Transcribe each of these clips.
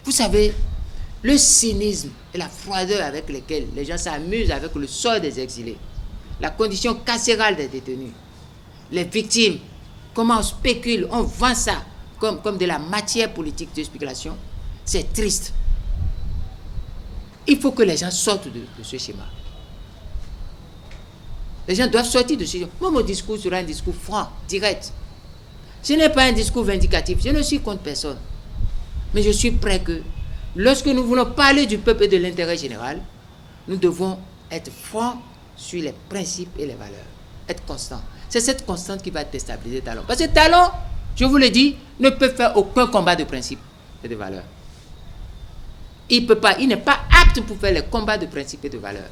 Vous savez, le cynisme et la froideur avec lesquels les gens s'amusent avec le sort des exilés, la condition carcérale des détenus, les victimes, comment on spécule, on vend ça comme de la matière politique de spéculation, c'est triste. Il faut que les gens sortent de ce schéma. Les gens doivent sortir de ce schéma. Moi, mon discours sera un discours franc, direct. Ce n'est pas un discours vindicatif. Je ne suis contre personne. Mais je suis prêt que, lorsque nous voulons parler du peuple et de l'intérêt général, nous devons être francs sur les principes et les valeurs. Être constants. C'est cette constante qui va déstabiliser Talon. Parce que Talon, je vous le dis, ne peut faire aucun combat de principes et de valeurs. Il peut pas, il n'est pas apte pour faire les combats de principes et de valeurs.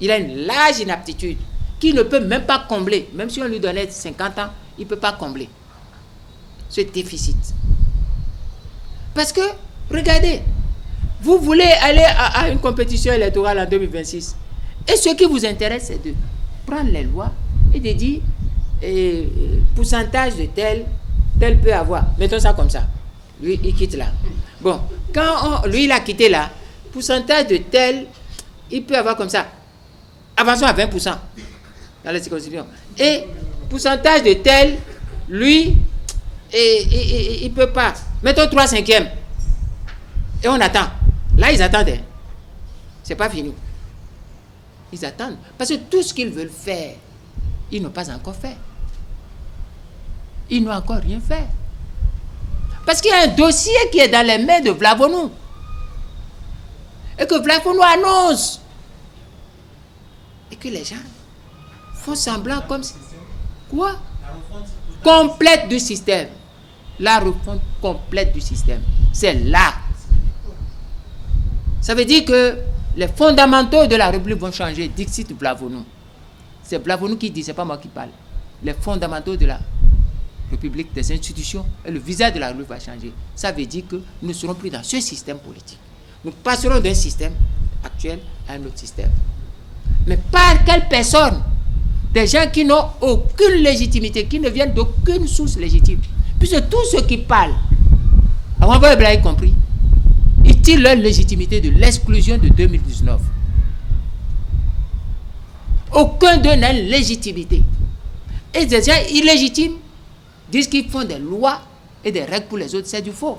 Il a une large inaptitude qu'il ne peut même pas combler. Même si on lui donnait 50 ans, il ne peut pas combler ce déficit. Parce que, regardez, vous voulez aller à une compétition électorale en 2026. Et ce qui vous intéresse, c'est de prendre les lois et de dire pourcentage de tel peut avoir. Mettons ça comme ça. Lui, il quitte là. Bon, quand lui, il a quitté là, pourcentage de tel, il peut avoir comme ça. Avançons à 20% dans la circonscription. Et pourcentage de tel, lui, il ne peut pas. Mettons 3/5. Et on attend. Là, ils attendent. C'est pas fini. Ils attendent. Parce que tout ce qu'ils veulent faire, ils n'ont pas encore fait. Ils n'ont encore rien fait. Parce qu'il y a un dossier qui est dans les mains de Vlavonou. Et que Vlavonou annonce. Et que les gens font semblant comme si... Quoi? Complète du système. La refonte complète du système. C'est là. Ça veut dire que les fondamentaux de la République vont changer. Dixit Vlavonou. C'est Vlavonou qui dit, c'est pas moi qui parle. Les fondamentaux de la République, des institutions, et le visage de la République va changer. Ça veut dire que nous ne serons plus dans ce système politique. Nous passerons d'un système actuel à un autre système. Mais par quelle personne? Des gens qui n'ont aucune légitimité, qui ne viennent d'aucune source légitime. Puisque tous ceux qui parlent, avant Blanc y compris, ils tirent leur légitimité de l'exclusion de 2019. Aucun d'eux n'a une légitimité. Et des gens illégitimes disent qu'ils font des lois et des règles pour les autres, c'est du faux.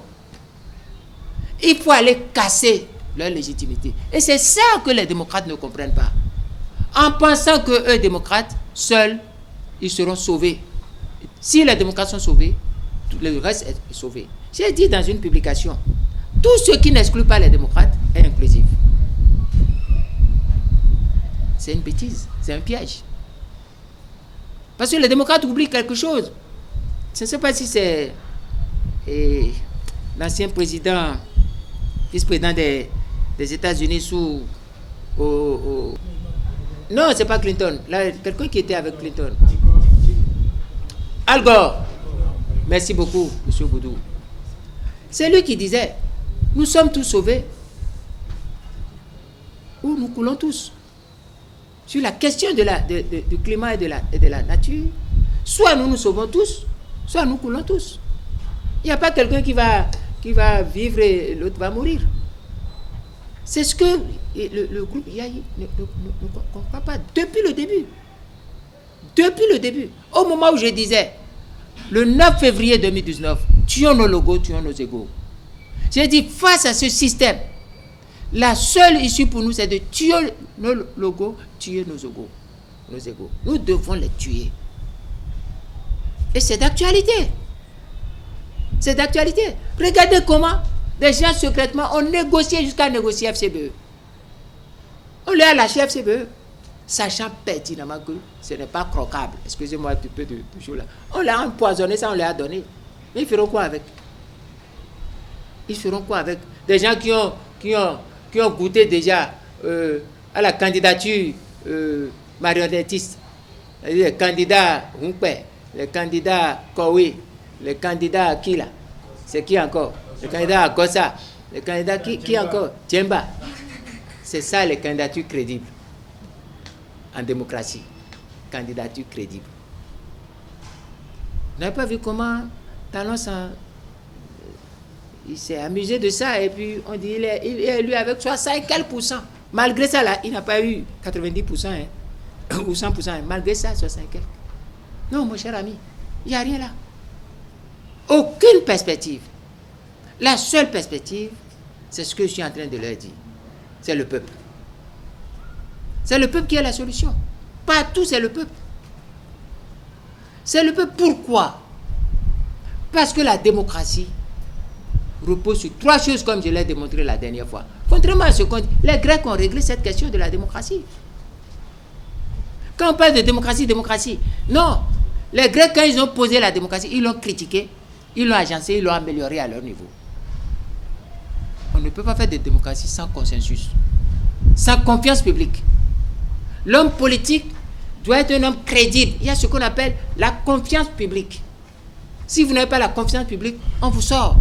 Il faut aller casser leur légitimité. Et c'est ça que les démocrates ne comprennent pas. En pensant que eux, démocrates, seuls, ils seront sauvés. Si les démocrates sont sauvés, tout le reste est sauvé. J'ai dit dans une publication, tout ce qui n'exclut pas les démocrates est inclusif. C'est une bêtise, c'est un piège. Parce que les démocrates oublient quelque chose. Je ne sais pas si c'est l'ancien président, vice-président des États-Unis sous... Non, c'est pas Clinton. Là, quelqu'un qui était avec Clinton. Al Gore. Merci beaucoup, M. Boudou. C'est lui qui disait, nous sommes tous sauvés ou nous coulons tous. Sur la question du climat et de la nature, soit nous nous sauvons tous, soit nous coulons tous. Il n'y a pas quelqu'un qui va vivre et l'autre va mourir. C'est ce que le groupe IAI ne comprend pas depuis le début. Depuis le début. Au moment où je disais, le 9 février 2019, tuons nos logos, tuons nos égos. J'ai dit, face à ce système, la seule issue pour nous, c'est de tuer nos logos, tuer nos égos. Nous devons les tuer. Et c'est d'actualité. C'est d'actualité. Regardez comment des gens secrètement ont négocié jusqu'à négocier FCBE. On leur a lâché FCBE, sachant pertinemment que ce n'est pas croquable. Excusez-moi un petit peu de choses là. On l'a empoisonné, ça on leur a donné. Mais ils feront quoi avec? Ils feront quoi avec des gens qui ont goûté déjà à la candidature marionnettiste, les candidats Humpé, les candidats Kowe, les candidats qui là? C'est qui encore? Les candidats à Gossa, les candidats qui encore? Djemba. C'est ça les candidatures crédibles en démocratie. Candidature crédible. Vous n'avez pas vu comment Talon il s'est amusé de ça et puis on dit il est élu avec 60 et quelques %. Malgré ça, là, il n'a pas eu 90% hein, ou 100%. Hein. Malgré ça, 60 et quelques. Non, mon cher ami, il n'y a rien là. Aucune perspective. La seule perspective, c'est ce que je suis en train de leur dire. C'est le peuple. C'est le peuple qui a la solution. Partout, c'est le peuple. C'est le peuple. Pourquoi? Parce que la démocratie repose sur 3 choses, comme je l'ai démontré la dernière fois. Contrairement à ce qu'on dit, les Grecs ont réglé cette question de la démocratie. Quand on parle de démocratie, non. Les Grecs, quand ils ont posé la démocratie, ils l'ont critiquée, ils l'ont agencée, ils l'ont améliorée à leur niveau. On ne peut pas faire de démocratie sans consensus, sans confiance publique. L'homme politique doit être un homme crédible. Il y a ce qu'on appelle la confiance publique. Si vous n'avez pas la confiance publique, on vous sort.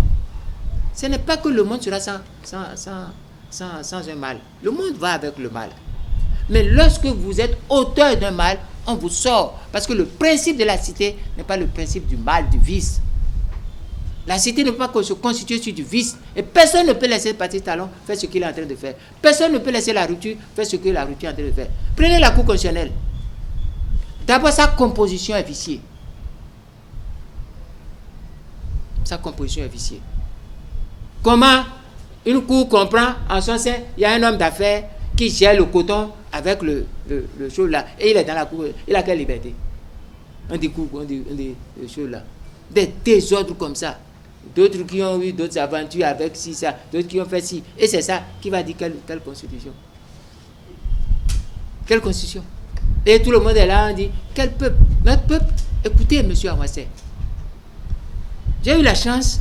Ce n'est pas que le monde sera sans un mal. Le monde va avec le mal. Mais lorsque vous êtes auteur d'un mal, on vous sort. Parce que le principe de la cité n'est pas le principe du mal, du vice. La cité ne peut pas se constituer sur du vice. Et personne ne peut laisser Patrice Talon faire ce qu'il est en train de faire. Personne ne peut laisser la rupture faire ce que la rupture est en train de faire. Prenez la Cour constitutionnelle. D'abord, sa composition est viciée. Sa composition est viciée. Comment une cour comprend en son sein, il y a un homme d'affaires qui gère le coton avec le chose là. Et il est dans la cour. Il a quelle liberté? On dit cour, on dit choses là. Des désordres comme ça. D'autres qui ont eu d'autres aventures avec ci, ça. D'autres qui ont fait ci. Et c'est ça qui va dire quelle constitution. Quelle constitution? Et tout le monde est là, on dit, quel peuple? Notre peuple. Écoutez, monsieur Amassé. J'ai eu la chance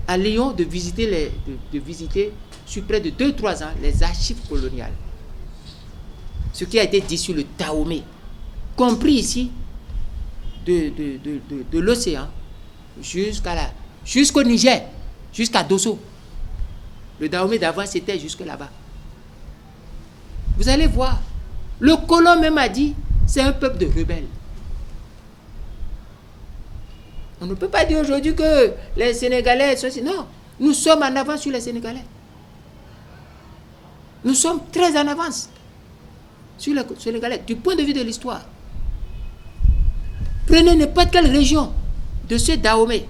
à Lyon de visiter sur près de 2-3 ans les archives coloniales. Ce qui a été dit sur le Dahomey, compris ici de l'océan jusqu'au Niger, jusqu'à Dosso. Le Dahomey d'avant, c'était jusque là-bas. Vous allez voir. Le colon même a dit, c'est un peuple de rebelles. On ne peut pas dire aujourd'hui que les Sénégalais sont... Non, nous sommes en avance sur les Sénégalais. Nous sommes très en avance sur les Sénégalais, du point de vue de l'histoire. Prenez n'importe quelle région de ce Dahomey,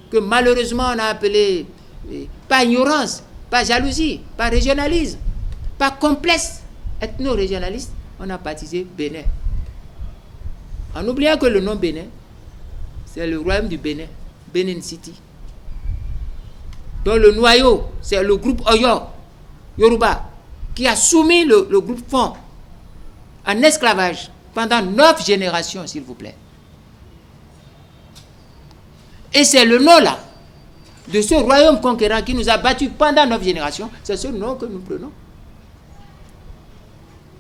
que malheureusement on a appelé, par ignorance, par jalousie, par régionalisme, par complexe ethno-régionaliste, on a baptisé Bénin. En oubliant que le nom Bénin, c'est le royaume du Bénin, Benin City. Dont le noyau, c'est le groupe Oyo, Yoruba, qui a soumis le groupe Fon en esclavage pendant 9 générations, s'il vous plaît. Et c'est le nom là, de ce royaume conquérant qui nous a battus pendant 9 générations, c'est ce nom que nous prenons.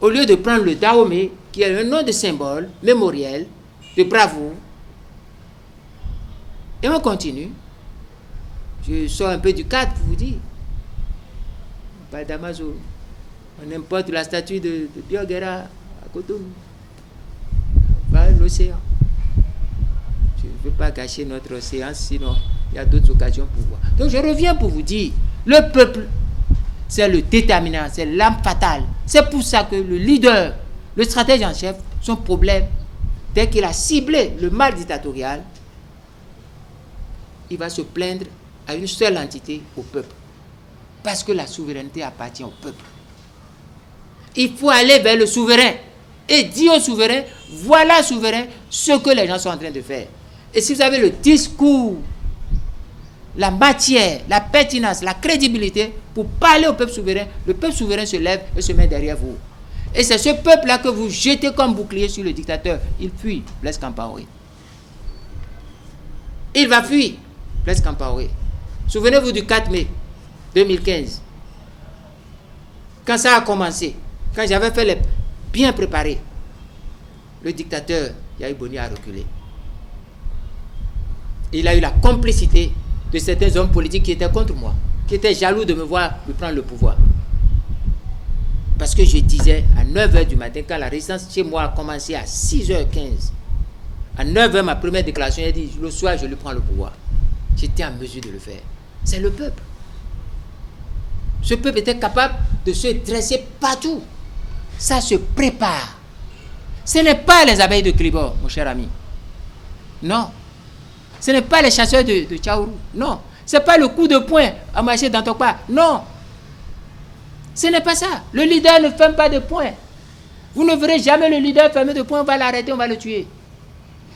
Au lieu de prendre le Dahomey, qui est un nom de symbole, mémoriel, de bravoure. Et on continue. Je sors un peu du cadre pour vous dire. On parle d'Amazon. On importe la statue de Bioguera à Cotonou. On va à l'océan. Je ne veux pas gâcher notre séance, sinon il y a d'autres occasions pour voir. Donc je reviens pour vous dire, le peuple, c'est le déterminant, c'est l'âme fatale. C'est pour ça que le leader, le stratège en chef, son problème, dès qu'il a ciblé le mal dictatorial, il va se plaindre à une seule entité, au peuple. Parce que la souveraineté appartient au peuple. Il faut aller vers le souverain et dire au souverain, voilà souverain, ce que les gens sont en train de faire. Et si vous avez le discours, la matière, la pertinence, la crédibilité pour parler au peuple souverain, le peuple souverain se lève et se met derrière vous. Et c'est ce peuple-là que vous jetez comme bouclier sur le dictateur. Il fuit, Blaise Compaoré. Il va fuir, Blaise Compaoré. Souvenez-vous du 4 mai 2015. Quand ça a commencé, quand j'avais fait les bien préparé, le dictateur Yahi Boni a reculé. Il a eu la complicité de certains hommes politiques qui étaient contre moi, qui étaient jaloux de me voir lui prendre le pouvoir. Parce que je disais à 9h du matin, quand la résistance chez moi a commencé à 6h15, à 9h, ma première déclaration, j'ai dit, le soir, je lui prends le pouvoir. J'étais en mesure de le faire. c'est le peuple. Ce peuple était capable de se dresser partout. Ça se prépare. Ce n'est pas les abeilles de Clibor, mon cher ami. Non. Ce n'est pas les chasseurs de Tchaourou. Non. Ce n'est pas le coup de poing à marcher dans ton pas. Non. Ce n'est pas ça. Le leader ne ferme pas de poing. Vous ne verrez jamais le leader fermer de poing, on va l'arrêter, on va le tuer.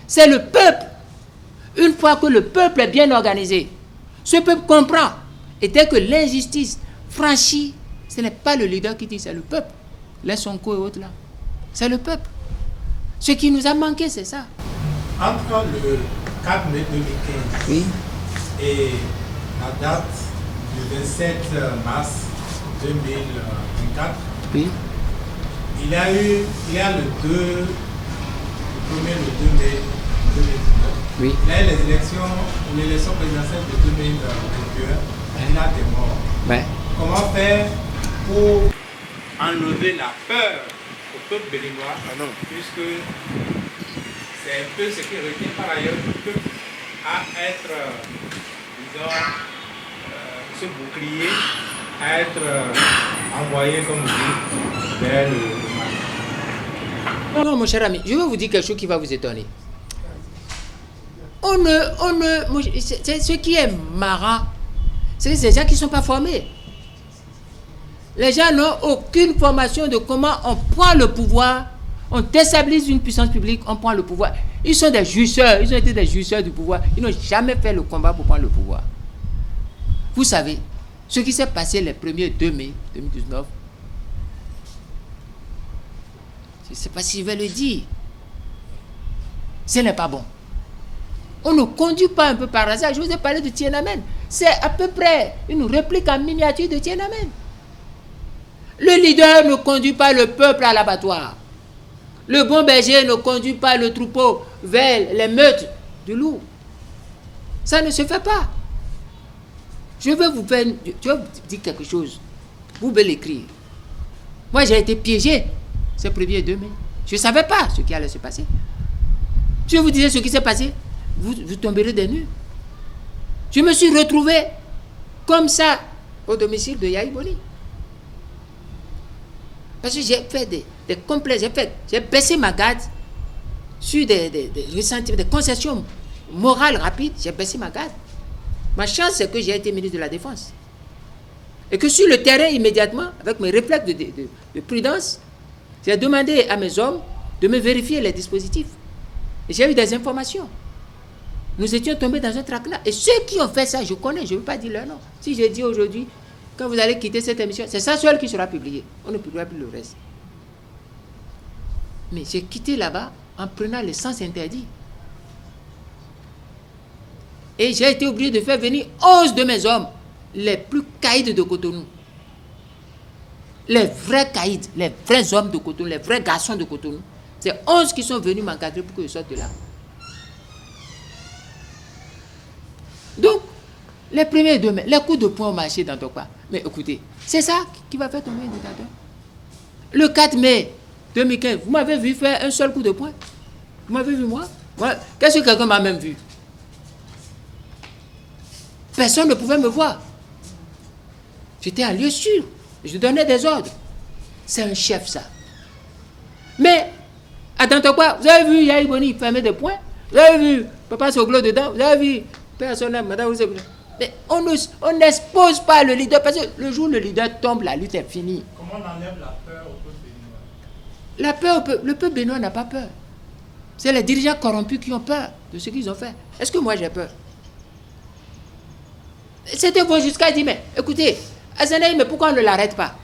C'est le peuple. Une fois que le peuple est bien organisé, ce peuple comprend. Et dès que l'injustice franchit, ce n'est pas le leader qui dit, c'est le peuple. Les Sonko et autres là. C'est le peuple. Ce qui nous a manqué, c'est ça. Entre le 4 mai 2015 oui. et la date du 27 mars 2024, oui. il y a le 2 mai 2019. Oui. Il y a eu l'élection présidentielle de 2021. Il y a des morts. Ouais. Comment faire pour enlever la peur au peuple béninois, puisque c'est un peu ce qui retient par ailleurs le peuple à être, disons, ce bouclier, à être envoyé, comme on dit, vers le mal. Non, mon cher ami, je vais vous dire quelque chose qui va vous étonner. Ce qui est marrant, c'est que ces gens qui ne sont pas formés. Les gens n'ont aucune formation de comment on prend le pouvoir, on déstabilise une puissance publique, on prend le pouvoir. Ils sont des jouisseurs, ils ont été des jouisseurs du pouvoir. Ils n'ont jamais fait le combat pour prendre le pouvoir. Vous savez, ce qui s'est passé les premiers 2 mai 2019, je ne sais pas si je vais le dire, ce n'est pas bon. On ne conduit pas un peu par hasard. Je vous ai parlé de Tiananmen. C'est à peu près une réplique en miniature de Tiananmen. Le leader ne conduit pas le peuple à l'abattoir. Le bon berger ne conduit pas le troupeau vers les meutes du loup. Ça ne se fait pas. Je vais vous dire quelque chose. Vous pouvez l'écrire. Moi, j'ai été piégé ces premiers 2 mai. Je ne savais pas ce qui allait se passer. Si je vous disais ce qui s'est passé, vous tomberez des nues. Je me suis retrouvé comme ça au domicile de Yahi Boni. Parce que j'ai fait des complexes, j'ai baissé ma garde sur des ressentiments, des concessions morales rapides, j'ai baissé ma garde. Ma chance, c'est que j'ai été ministre de la Défense. Et que sur le terrain, immédiatement, avec mes réflexes de prudence, j'ai demandé à mes hommes de me vérifier les dispositifs. Et j'ai eu des informations. Nous étions tombés dans un traquenard. Et ceux qui ont fait ça, je connais, je ne veux pas dire leur nom. Si je dis aujourd'hui, quand vous allez quitter cette émission, c'est ça seul qui sera publié. On ne publiera plus le reste. Mais j'ai quitté là-bas en prenant le sens interdit. Et j'ai été obligé de faire venir 11 de mes hommes, les plus caïds de Cotonou. Les vrais caïds, les vrais hommes de Cotonou, les vrais garçons de Cotonou. C'est 11 qui sont venus m'encadrer pour que je sorte de là. Donc, les premiers 2 mai, les coups de poing au marché dans ton coin. Mais écoutez, c'est ça qui va faire tomber un dictateur. Le 4 mai 2015, vous m'avez vu faire un seul coup de poing. Vous m'avez vu moi? Qu'est-ce que quelqu'un m'a même vu? Personne ne pouvait me voir. J'étais en lieu sûr. Je donnais des ordres. C'est un chef, ça. Mais, attends quoi? Vous avez vu Yahi Boni fermer des poings? Vous avez vu Papa Soglo dedans? Vous avez vu personne, madame, vous avez... Mais on n'expose pas le leader, parce que le jour où le leader tombe, la lutte est finie. Comment on enlève la peur au peuple béninois? La peur, le peuple béninois n'a pas peur. C'est les dirigeants corrompus qui ont peur de ce qu'ils ont fait. Est-ce que moi j'ai peur? C'était bon jusqu'à dire, mais écoutez, Azanaï, mais pourquoi on ne l'arrête pas?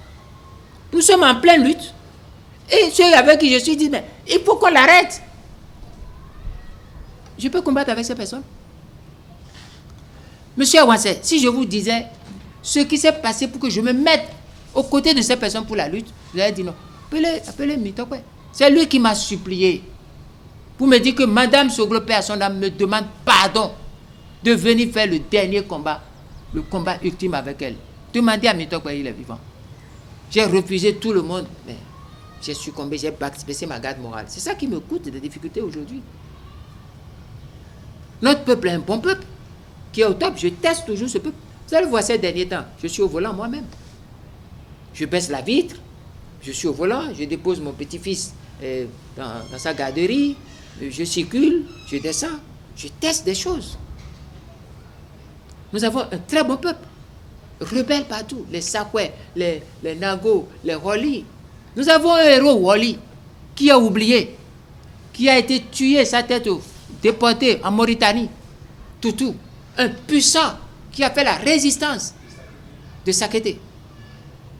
Nous sommes en pleine lutte. Et ceux avec qui je suis dit, mais il faut qu'on l'arrête. Je peux combattre avec ces personnes? Monsieur Awansé, si je vous disais ce qui s'est passé pour que je me mette aux côtés de ces personnes pour la lutte, vous allez dire non. Appelez Mitokwe. C'est lui qui m'a supplié pour me dire que Madame Soglo Père son âme me demande pardon de venir faire le dernier combat, le combat ultime avec elle. Demandez à Mitokwe, il est vivant. J'ai refusé tout le monde, mais j'ai succombé, j'ai baissé ma garde morale. C'est ça qui me coûte des difficultés aujourd'hui. Notre peuple est un bon peuple qui est au top. Je teste toujours ce peuple. Vous allez voir ces derniers temps, je suis au volant moi-même. Je baisse la vitre, je suis au volant, je dépose mon petit-fils dans sa garderie, je circule, je descends, je teste des choses. Nous avons un très bon peuple, rebelle partout, les Sakwe, les Nago, les Woli. Nous avons un héros Woli qui a oublié, qui a été tué, sa tête déportée en Mauritanie. Toutou, un puissant qui a fait la résistance de Sakété.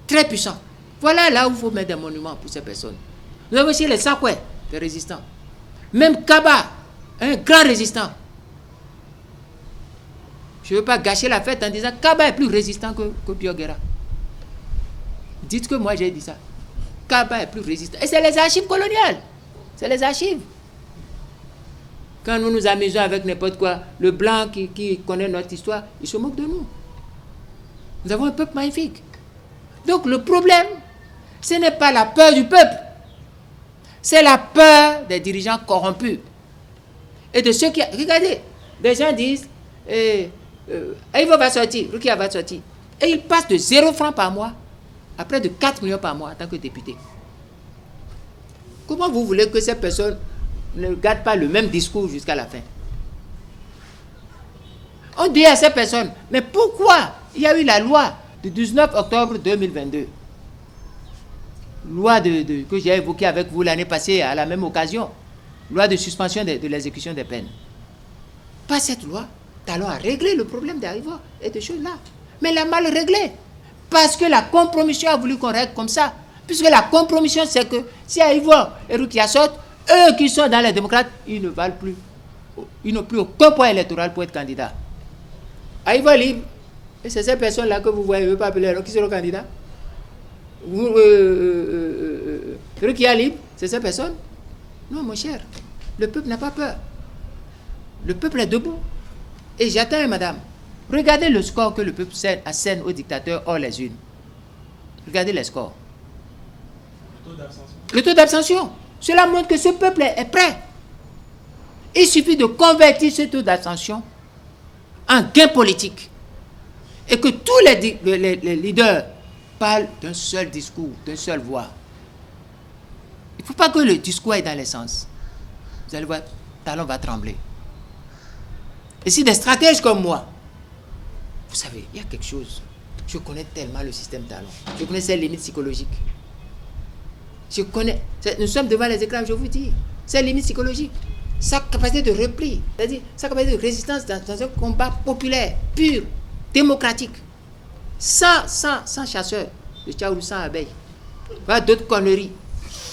Très puissant. Voilà là où il faut mettre des monuments pour ces personnes. Nous avons aussi les Sakwe, des résistants. Même Kaba, un grand résistant. Je ne veux pas gâcher la fête en disant Kaba est plus résistant que Biogera. Dites que moi j'ai dit ça. Kaba est plus résistant. Et c'est les archives coloniales. C'est les archives. Quand nous nous amusons avec n'importe quoi, le blanc qui connaît notre histoire, il se moque de nous. Nous avons un peuple magnifique. Donc le problème, ce n'est pas la peur du peuple. C'est la peur des dirigeants corrompus. Et de ceux qui... Regardez, des gens disent, Aïvo va sortir, Rukia va sortir. Et il passe de 0 francs par mois à près de 4 millions par mois en tant que député. Comment vous voulez que ces personnes ne gardent pas le même discours jusqu'à la fin? On dit à ces personnes, mais pourquoi il y a eu la loi du 19 octobre 2022, loi que j'ai évoquée avec vous l'année passée à la même occasion, loi de suspension de l'exécution des peines. Pas cette loi, Talon a réglé le problème d'Arivor et de choses là. Mais elle a mal réglé. Parce que la compromission a voulu qu'on règle comme ça. Puisque la compromission, c'est que si Arivor et Rukia sortent, eux qui sont dans les démocrates, ils ne valent plus. Ils n'ont plus aucun point électoral pour être candidats. Arivor libre. Et c'est ces personnes-là que vous voyez, je ne veux pas appeler, qui seront candidats. Rukia libre, c'est ces personnes. Non, mon cher, le peuple n'a pas peur. Le peuple est debout. Et j'attends, madame, regardez le score que le peuple assène aux dictateurs hors les unes. Regardez les scores. Le taux d'abstention. Cela montre que ce peuple est prêt. Il suffit de convertir ce taux d'abstention en gain politique. Et que tous les leaders parlent d'un seul discours, d'une seule voix. Il ne faut pas que le discours aille dans les sens. Vous allez voir, Talon va trembler. Et si des stratèges comme moi, vous savez, il y a quelque chose. Je connais tellement le système Talon. Je connais ses limites psychologiques. Je connais. Nous sommes devant les écrans, je vous dis. Ses limites psychologiques. Sa capacité de repli. C'est-à-dire sa capacité de résistance dans un combat populaire, pur, démocratique. Sans chasseurs de Tchaoulou, sans abeilles. Pas d'autres conneries.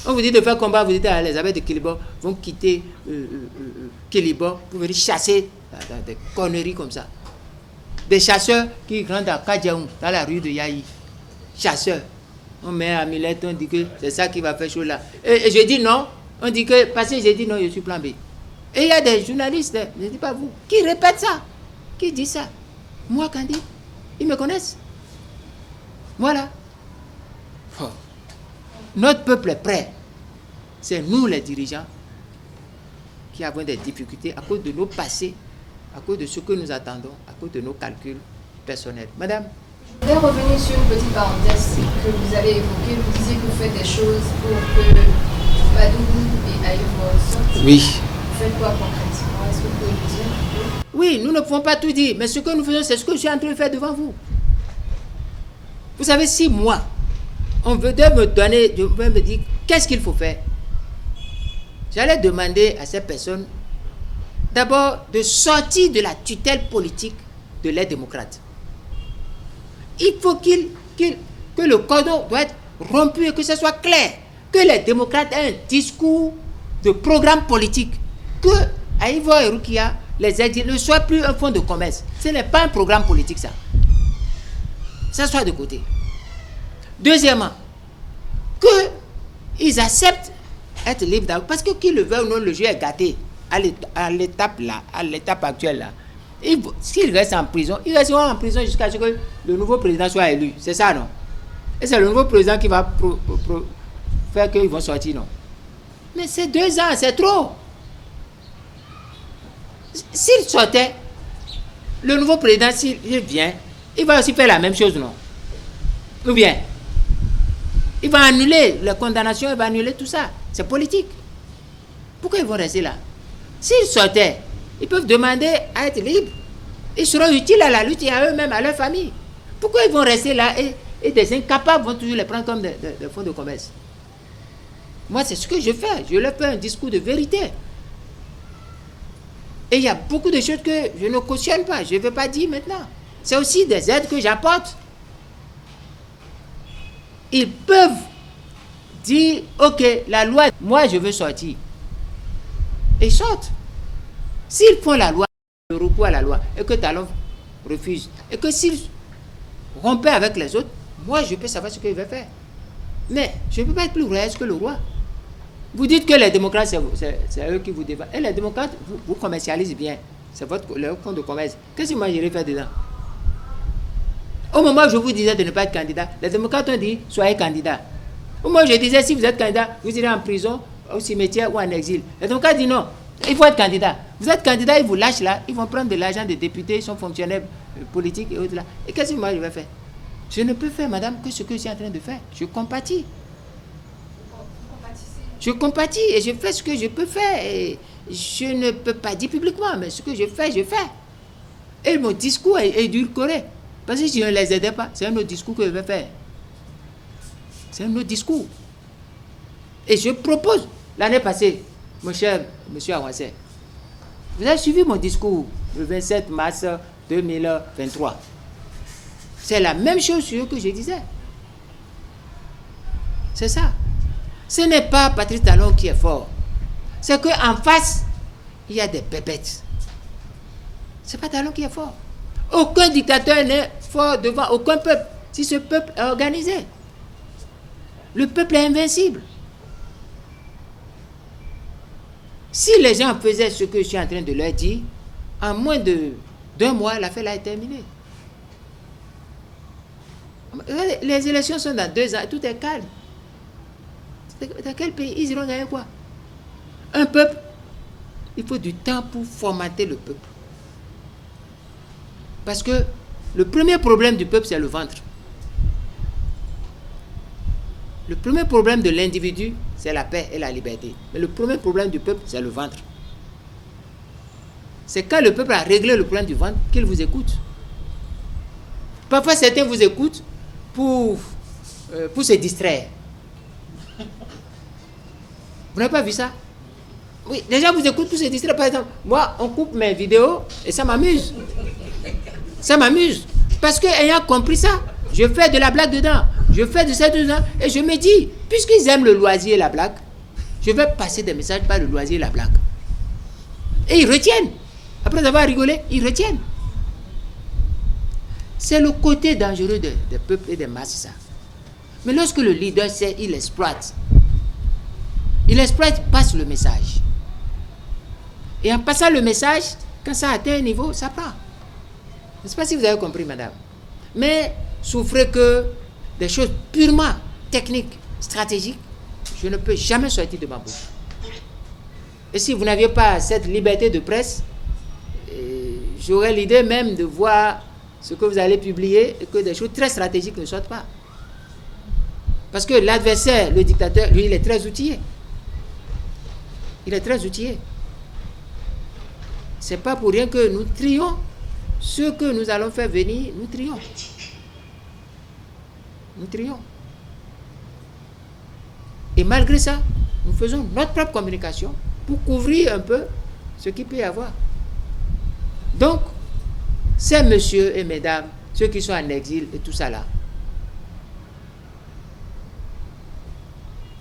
On vous dit de faire combat, vous dites à les abeilles de Kélibo vont quitter Kélibo pour venir chasser des conneries comme ça. Des chasseurs qui rentrent à Kadjaoum, dans la rue de Yahi. Chasseurs. On met à Millet, on dit que c'est ça qui va faire chaud là. Et je dis non. On dit que, parce que j'ai dit non, je suis plan B. Et il y a des journalistes, je ne dis pas vous, qui répètent ça. Qui disent ça. Moi, Kandi, ils me connaissent. Voilà. Oh. Notre peuple est prêt. C'est nous les dirigeants qui avons des difficultés à cause de nos passés, à cause de ce que nous attendons, à cause de nos calculs personnels. Madame? Je voudrais revenir sur une petite parenthèse que vous avez évoquée. Vous disiez que vous faites des choses pour que Badougou et Aïvo sortent. Oui. Vous faites quoi concrètement? Est-ce que vous pouvez nous dire un peu? Oui, nous ne pouvons pas tout dire, mais ce que nous faisons, c'est ce que je suis en train de faire devant vous. Vous savez, si moi, on veut me donner, je vais me dire, qu'est-ce qu'il faut faire? J'allais demander à ces personnes, d'abord, de sortir de la tutelle politique de les démocrates. Il faut que le cordon doit être rompu et que ce soit clair. Que les démocrates aient un discours de programme politique. Que Aïvo et Rukia, les aides, ne soient plus un fonds de commerce. Ce n'est pas un programme politique, ça. Ça soit de côté. Deuxièmement, qu'ils acceptent être libres d'argent. Parce que qui le veut ou non, le jeu est gâté à l'étape actuelle là. S'ils restent en prison, ils resteront en prison jusqu'à ce que le nouveau président soit élu. C'est ça, non? Et c'est le nouveau président qui va faire qu'ils vont sortir, non? Mais c'est 2 ans, c'est trop. S'il sortait, le nouveau président, s'il vient, il va aussi faire la même chose, non? Ou bien, il va annuler la condamnation, il va annuler tout ça. C'est politique. Pourquoi ils vont rester là? S'ils sortaient, ils peuvent demander à être libres. Ils seront utiles à la lutte et à eux-mêmes, à leur famille. Pourquoi ils vont rester là et des incapables vont toujours les prendre comme des fonds de commerce? Moi, c'est ce que je fais. Je leur fais un discours de vérité. Et il y a beaucoup de choses que je ne cautionne pas. Je ne vais pas dire maintenant. C'est aussi des aides que j'apporte. Ils peuvent dire, ok, la loi, moi je veux sortir. Et ils sortent. S'ils font la loi, le recours à la loi, et que Talon refuse, et que s'ils rompaient avec les autres, moi je peux savoir ce qu'ils veulent faire. Mais je ne peux pas être plus royaliste que le roi. Vous dites que les démocrates, c'est eux qui vous défendent. Et les démocrates, vous commercialisez bien. C'est leur fonds de commerce. Qu'est-ce que moi j'irai faire dedans? Au moment où je vous disais de ne pas être candidat, les démocrates ont dit, soyez candidat. Au moment où je disais, si vous êtes candidat, vous irez en prison, au cimetière ou en exil. Les démocrates disent non, il faut être candidat. Vous êtes candidat, ils vous lâchent là, ils vont prendre de l'argent des députés, ils sont fonctionnaires politiques et autres là. Et qu'est-ce que moi je vais faire? Je ne peux faire, madame, que ce que je suis en train de faire. Je compatis. Je compatis et je fais ce que je peux faire. Et je ne peux pas dire publiquement, mais ce que je fais, je fais. Et mon discours est édulcoré. Parce que si je ne les aidais pas, c'est un autre discours que je vais faire. C'est un autre discours. Et je propose, l'année passée, mon cher monsieur Awassé, vous avez suivi mon discours le 27 mars 2023. C'est la même chose que je disais. C'est ça. Ce n'est pas Patrice Talon qui est fort. C'est qu'en face, il y a des bébêtes. Ce n'est pas Talon qui est fort. Aucun dictateur n'est fort devant aucun peuple. Si ce peuple est organisé, le peuple est invincible. Si les gens faisaient ce que je suis en train de leur dire, en moins d'un mois, l'affaire là est terminée. Les élections sont dans 2 ans, tout est calme. Dans quel pays ils iront gagner quoi? Un peuple, il faut du temps pour formater le peuple. Parce que le premier problème du peuple, c'est le ventre. Le premier problème de l'individu, c'est la paix et la liberté. Mais le premier problème du peuple, c'est le ventre. C'est quand le peuple a réglé le problème du ventre qu'il vous écoute. Parfois, certains vous écoutent pour se distraire. Vous n'avez pas vu ça? Oui, les gens vous écoutent pour se distraire. Par exemple, moi, on coupe mes vidéos et ça m'amuse. Ça m'amuse. Parce qu'ayant compris ça, je fais de la blague dedans. Je fais de ça dedans. Et je me dis, puisqu'ils aiment le loisir et la blague, je vais passer des messages par le loisir et la blague. Et ils retiennent. Après avoir rigolé, ils retiennent. C'est le côté dangereux des peuples et des masses, ça. Mais lorsque le leader sait, il exploite. Il exploite, passe le message. Et en passant le message, quand ça atteint un niveau, ça part. Je ne sais pas si vous avez compris, madame. Mais souffrez que des choses purement techniques, stratégiques, je ne peux jamais sortir de ma bouche. Et si vous n'aviez pas cette liberté de presse, j'aurais l'idée même de voir ce que vous allez publier et que des choses très stratégiques ne sortent pas. Parce que l'adversaire, le dictateur, lui, il est très outillé. Il est très outillé. C'est pas pour rien que nous trions. Ce que nous allons faire venir, nous trions. Nous trions. Et malgré ça, nous faisons notre propre communication pour couvrir un peu ce qu'il peut y avoir. Donc, ces messieurs et mesdames, ceux qui sont en exil et tout ça là,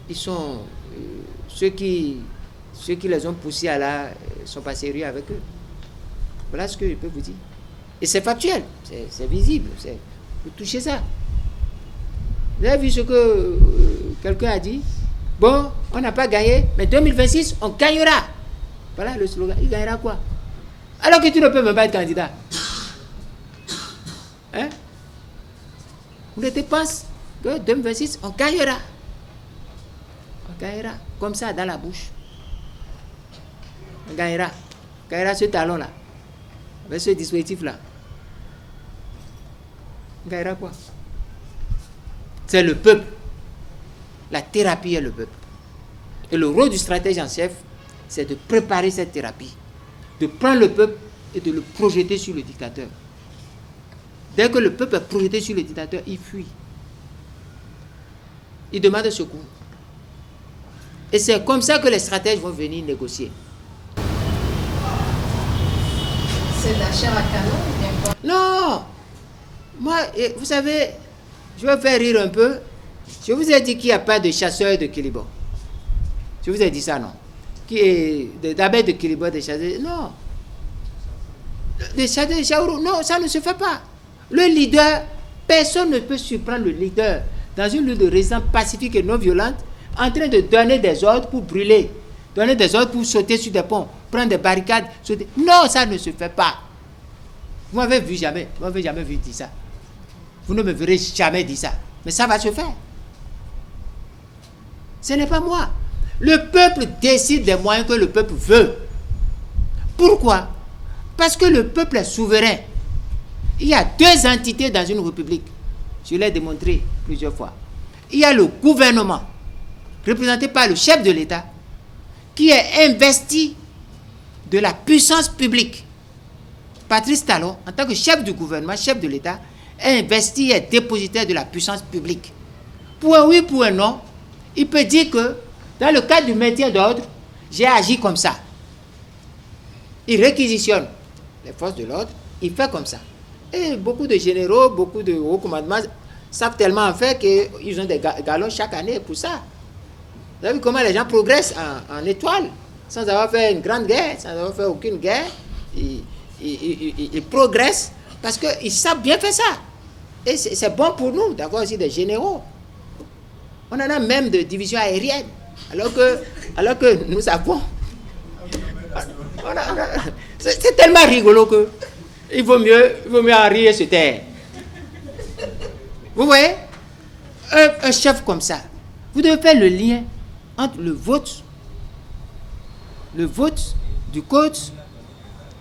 ils sont ceux qui les ont poussés à là sont pas sérieux avec eux. Voilà ce que je peux vous dire. Et c'est factuel, c'est visible, vous touchez ça. Vous avez vu ce que quelqu'un a dit? Bon, on n'a pas gagné, mais 2026, on gagnera. Voilà le slogan, il gagnera quoi? Alors que tu ne peux même pas être candidat. Hein? Vous ne pensez que 2026, on gagnera. On gagnera, comme ça, dans la bouche. On gagnera. On gagnera ce talon-là, avec ce dispositif-là. On gagnera quoi? C'est le peuple. La thérapie est le peuple. Et le rôle du stratège en chef, c'est de préparer cette thérapie, de prendre le peuple et de le projeter sur le dictateur. Dès que le peuple est projeté sur le dictateur, il fuit. Il demande secours. Et c'est comme ça que les stratèges vont venir négocier. C'est de la chair à canon ou bien quoi? Non! Moi, vous savez, je vais faire rire un peu. Je vous ai dit qu'il n'y a pas de chasseurs de Kélibo. Je vous ai dit ça, non? Qui est d'abeilles de Kélibo, des chasseurs? Non. Des chasseurs de Chaourou? Non, ça ne se fait pas. Le leader, personne ne peut surprendre le leader dans une lutte de résistance pacifique et non violente en train de donner des ordres pour brûler, donner des ordres pour sauter sur des ponts, prendre des barricades, sauter. Non, ça ne se fait pas. Vous m'avez vu jamais, vous m'avez jamais vu dire ça. Vous ne me verrez jamais dire ça. Mais ça va se faire. Ce n'est pas moi. Le peuple décide des moyens que le peuple veut. Pourquoi? Parce que le peuple est souverain. Il y a deux entités dans une république. Je l'ai démontré plusieurs fois. Il y a le gouvernement, représenté par le chef de l'État, qui est investi de la puissance publique. Patrice Talon, en tant que chef du gouvernement, chef de l'État, est investi et est dépositaire de la puissance publique. Pour un oui, pour un non, il peut dire que, dans le cadre du maintien d'ordre, j'ai agi comme ça. Il réquisitionne les forces de l'ordre, il fait comme ça. Et beaucoup de généraux, beaucoup de hauts commandements savent tellement en faire qu'ils ont des galons chaque année pour ça. Vous avez vu comment les gens progressent en étoile, sans avoir fait une grande guerre, sans avoir fait aucune guerre. Ils progressent parce qu'ils savent bien faire ça. Et c'est bon pour nous d'avoir aussi des généraux. On en a même de divisions aériennes. Alors que nous savons. C'est tellement rigolo que il vaut mieux en rire et se taire. Vous voyez, un chef comme ça, vous devez faire le lien entre le vote du code.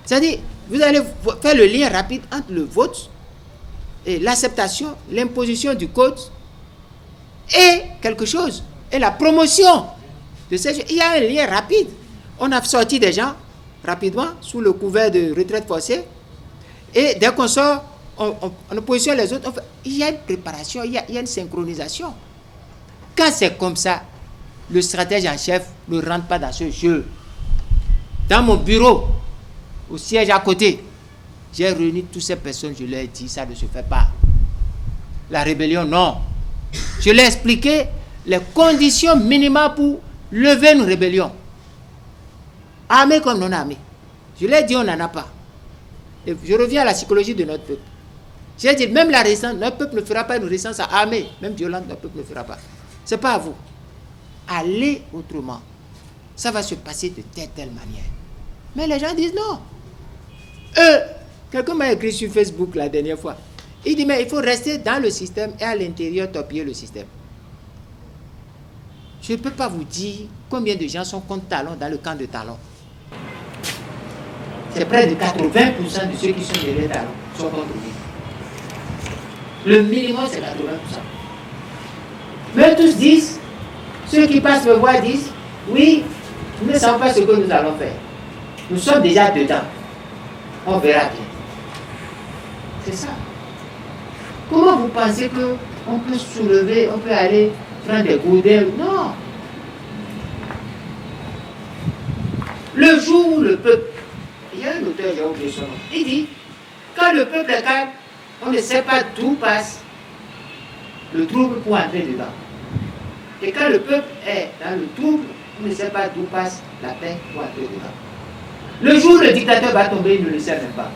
C'est-à-dire, vous allez faire le lien rapide entre le vote et l'acceptation, l'imposition du code et quelque chose, et la promotion de ces gens. Il y a un lien rapide. On a sorti des gens rapidement sous le couvert de retraite forcée. Et dès qu'on sort, on positionne les autres. Il y a une préparation, il y a une synchronisation. Quand c'est comme ça, le stratège en chef ne rentre pas dans ce jeu. Dans mon bureau, au siège à côté, j'ai réuni toutes ces personnes, je leur ai dit, ça ne se fait pas. La rébellion, non. Je leur ai expliqué les conditions minimales pour lever une rébellion. Armée comme non armée. Je leur ai dit, on n'en a pas. Et je reviens à la psychologie de notre peuple. J'ai dit, même la résistance, notre peuple ne fera pas une résistance armée, même violente, notre peuple ne fera pas. Ce n'est pas à vous. Allez autrement. Ça va se passer de telle manière. Mais les gens disent non. Quelqu'un m'a écrit sur Facebook la dernière fois. Il dit, mais il faut rester dans le système et à l'intérieur torpiller le système. Je ne peux pas vous dire combien de gens sont contre Talon dans le camp de Talon. C'est près de 80% de ceux qui sont derrière Talon sont contre lui. Le minimum, c'est 80%. Mais tous disent, ceux qui passent me voir disent, oui, nous ne savons pas ce que nous allons faire. Nous sommes déjà dedans. On verra bien. C'est ça. Comment vous pensez qu'on peut soulever, on peut aller prendre des gourdins? Non. Le jour où le peuple, il y a un auteur, j'ai oublié son nom, il dit, quand le peuple est calme, on ne sait pas d'où passe le trouble pour entrer dedans. Et quand le peuple est dans le trouble, on ne sait pas d'où passe la paix pour entrer dedans. Le jour où le dictateur va tomber, il ne le sait même pas.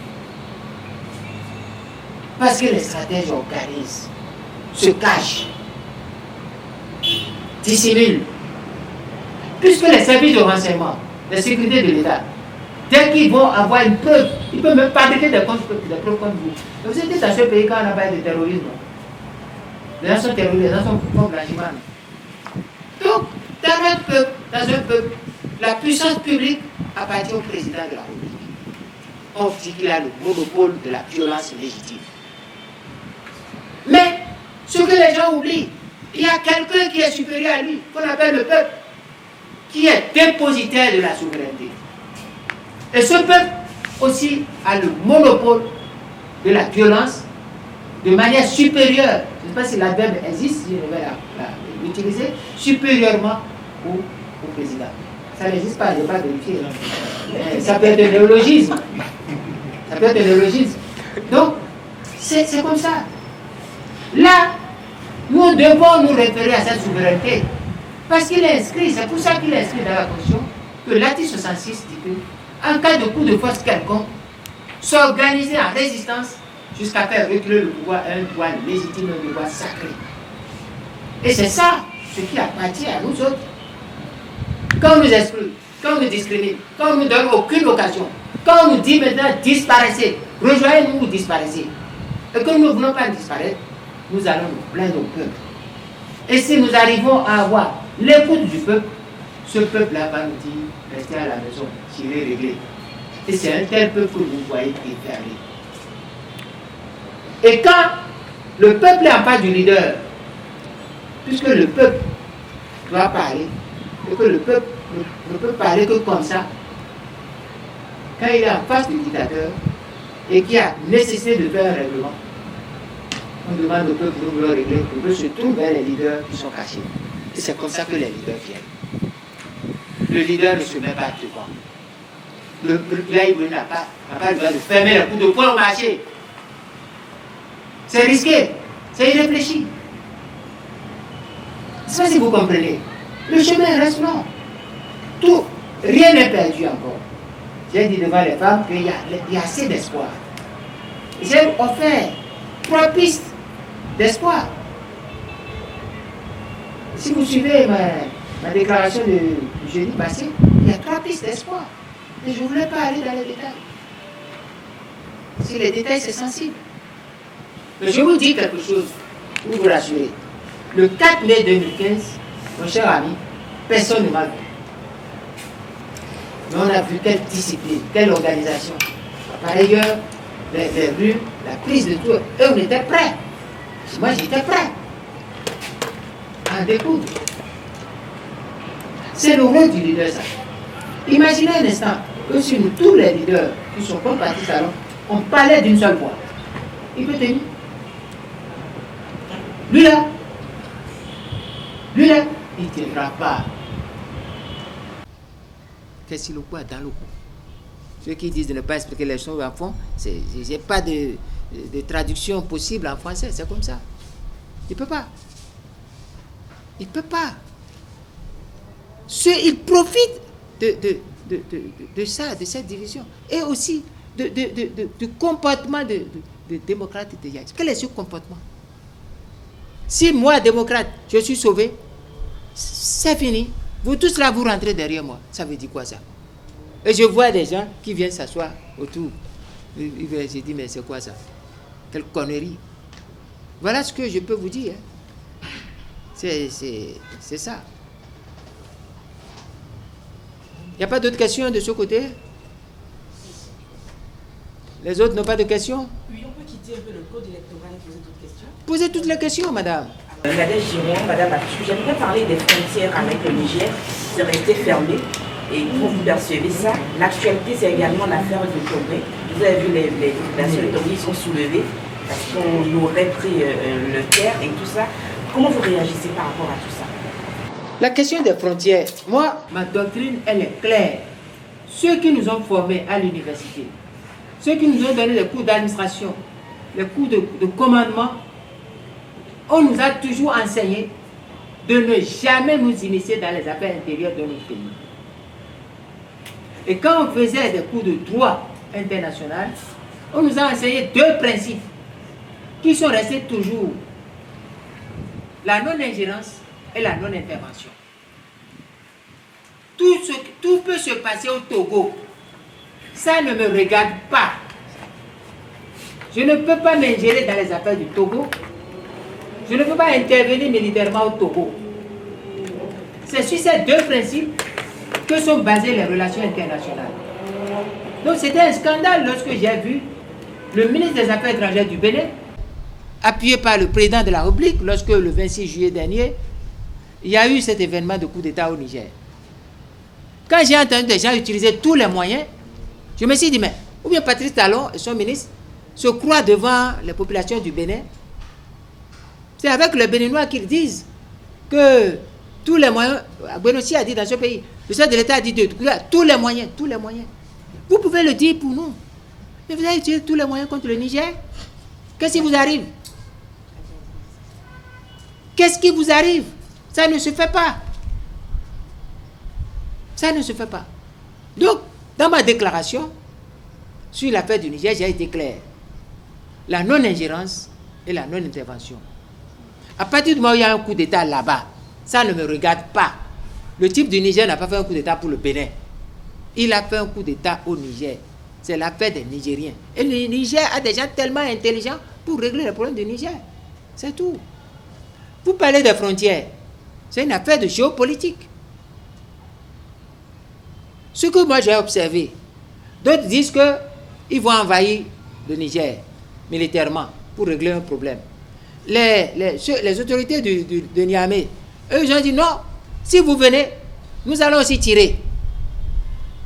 Parce que les stratèges organisent, se cachent, dissimulent. Puisque les services de renseignement, les sécurités de l'État, dès qu'ils vont avoir une preuve, ils peuvent même fabriquer des preuves contre vous. Vous êtes dans ce pays quand on a parlé de terrorisme. Les gens sont terroristes, les gens sont blanchiments. Donc, dans un peuple, la puissance publique appartient au président de la République. On dit qu'il a le monopole de la violence légitime. Ce que les gens oublient, il y a quelqu'un qui est supérieur à lui, qu'on appelle le peuple, qui est dépositaire de la souveraineté. Et ce peuple aussi a le monopole de la violence de manière supérieure. Je ne sais pas si l'adverbe existe, je vais l'utiliser, supérieurement au président. Ça n'existe pas, je ne vais pas vérifier. Ça peut être un néologisme. Ça peut être un néologisme. Donc, c'est comme ça. Là, nous devons nous référer à cette souveraineté. Parce qu'il est inscrit, c'est pour ça qu'il est inscrit dans la Constitution, que l'article 66 dit que, en cas de coup de force quelconque, s'organiser en résistance jusqu'à faire reculer le pouvoir, un pouvoir légitime, un pouvoir sacré. Et c'est ça ce qui appartient à nous autres. Quand on nous exclut, quand on nous discrimine, quand on ne nous donne aucune occasion, quand on nous dit maintenant disparaissez, rejoignez-nous ou disparaissez, et que nous ne voulons pas disparaître, nous allons nous plaindre au peuple. Et si nous arrivons à avoir l'écoute du peuple, ce peuple-là va nous dire restez à la maison, tirez régler. Et c'est un tel peuple que vous voyez éferlé. Et quand le peuple est en face du leader, puisque le peuple doit parler, et que le peuple ne peut parler que comme ça, quand il est en face du dictateur et qu'il y a nécessité de faire un règlement, on demande au peuple de vouloir régler, le peuple se tourne vers les leaders qui sont cachés. Et c'est comme ça que les leaders viennent. Le leader ne se met pas devant. Là, n'a pas le droit de fermer le coup de poing au marché. C'est risqué, c'est irréfléchi. Je ne sais pas si vous comprenez. Le chemin reste long. Tout, rien n'est perdu encore. J'ai dit devant les femmes qu'il y a assez d'espoir. J'ai offert 3 pistes d'espoir. Si vous suivez ma déclaration du jeudi passé, il y a 3 pistes d'espoir. Mais je ne voulais pas aller dans les détails. Si les détails, c'est sensible. Mais je vous dis quelque chose, pour vous rassurer. Le 4 mai 2015, mon cher ami, personne ne m'a vu. Mais on a vu quelle discipline, quelle organisation. Par ailleurs, les rues, la prise de tour, eux, on était prêts. Moi, j'étais prêt à découdre. C'est le rôle du leader, ça. Imaginez un instant que si nous, tous les leaders qui sont comme partis salon, on parlait d'une seule voix. Il peut tenir. Lui là, il ne tiendra pas. Qu'est-ce qu'il a dans le coup? Ceux qui disent de ne pas expliquer les choses en fond, il n'y a pas de traduction possible en français, c'est comme ça. Il ne peut pas. Il ne peut pas. Il profite de ça, de cette division. Et aussi du comportement de démocrate de Yaïs. Quel est ce comportement? Si moi, démocrate, je suis sauvé, c'est fini. Vous tous là, vous rentrez derrière moi. Ça veut dire quoi ça? Et je vois des gens qui viennent s'asseoir autour. Je dis, mais c'est quoi ça? Quelle connerie. Voilà ce que je peux vous dire. C'est ça. Il n'y a pas d'autres questions de ce côté? Les autres n'ont pas de questions? Oui, on peut quitter un peu le code électoral et poser d'autres questions. Posez toutes les questions, madame. Nadège Giron, madame Atu, j'aimerais parler des frontières avec le Niger. C'est resté fermé. Et comment vous percevez ça? L'actualité, c'est également l'affaire de Tobré. Vous avez vu les populations de Tobré sont soulevées parce qu'on aurait pris le terre et tout ça. Comment vous réagissez par rapport à tout ça? La question des frontières, moi, ma doctrine, elle est claire. Ceux qui nous ont formés à l'université, ceux qui nous ont donné les cours d'administration, les cours de commandement, on nous a toujours enseigné de ne jamais nous initier dans les affaires intérieures de notre pays. Et quand on faisait des cours de droit international, on nous a enseigné 2 principes qui sont restés toujours. La non-ingérence et la non-intervention. Tout peut se passer au Togo. Ça ne me regarde pas. Je ne peux pas m'ingérer dans les affaires du Togo. Je ne peux pas intervenir militairement au Togo. C'est sur ces 2 principes que sont basées les relations internationales. Donc c'était un scandale lorsque j'ai vu le ministre des Affaires étrangères du Bénin appuyé par le président de la République, lorsque le 26 juillet dernier, il y a eu cet événement de coup d'État au Niger. Quand j'ai entendu des gens utiliser tous les moyens, je me suis dit, mais, ou bien Patrice Talon et son ministre se croient devant les populations du Bénin. C'est avec les Béninois qu'ils disent que tous les moyens, Agbenosi a dit dans ce pays, le chef de l'État a dit tous les moyens, tous les moyens. Vous pouvez le dire pour nous. Mais vous avez utilisé tous les moyens contre le Niger. Qu'est-ce qui vous arrive? Qu'est-ce qui vous arrive? Ça ne se fait pas. Ça ne se fait pas. Donc, dans ma déclaration sur l'affaire du Niger, j'ai été clair. La non-ingérence et la non-intervention. À partir du moment où il y a un coup d'État là-bas, ça ne me regarde pas. Le type du Niger n'a pas fait un coup d'État pour le Bénin. Il a fait un coup d'État au Niger. C'est l'affaire des Nigériens. Et le Niger a des gens tellement intelligents pour régler les problèmes du Niger. C'est tout. Vous parlez des frontières. C'est une affaire de géopolitique. Ce que moi j'ai observé, d'autres disent qu'ils vont envahir le Niger militairement pour régler un problème. Les autorités de Niamey, eux, ils ont dit non, si vous venez, nous allons aussi tirer.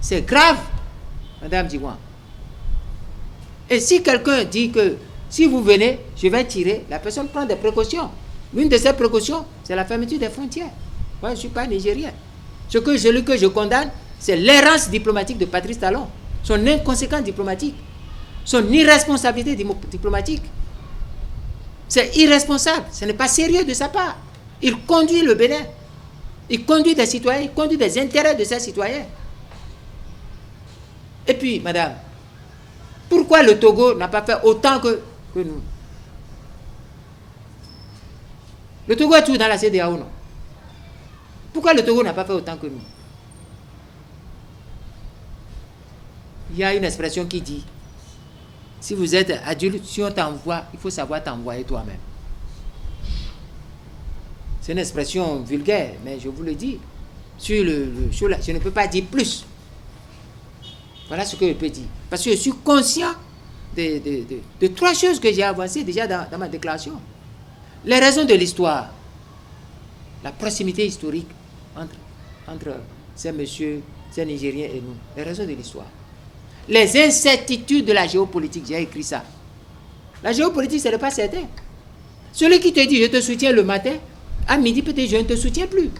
C'est grave, Madame Diwan. Et si quelqu'un dit que si vous venez, je vais tirer, la personne prend des précautions. L'une de ces précautions, c'est la fermeture des frontières. Moi, je ne suis pas nigérien. Celui que je condamne, c'est l'errance diplomatique de Patrice Talon, son inconséquence diplomatique, son irresponsabilité diplomatique. C'est irresponsable, ce n'est pas sérieux de sa part. Il conduit le Bénin, il conduit des citoyens, il conduit des intérêts de ses citoyens. Et puis, madame, pourquoi le Togo n'a pas fait autant que nous? Le Togo est toujours dans la CEDEAO, non? Pourquoi le Togo n'a pas fait autant que nous? Il y a une expression qui dit, si vous êtes adulte, si on t'envoie, il faut savoir t'envoyer toi-même. C'est une expression vulgaire, mais je vous le dis. Sur je ne peux pas dire plus. Voilà ce que je peux dire. Parce que je suis conscient de trois choses que j'ai avancées déjà dans ma déclaration. Les raisons de l'histoire, la proximité historique entre ces messieurs, ces Nigériens et nous. Les raisons de l'histoire. Les incertitudes de la géopolitique, j'ai écrit ça. La géopolitique, ce n'est pas certain. Celui qui te dit je te soutiens le matin, à midi peut-être je ne te soutiens plus.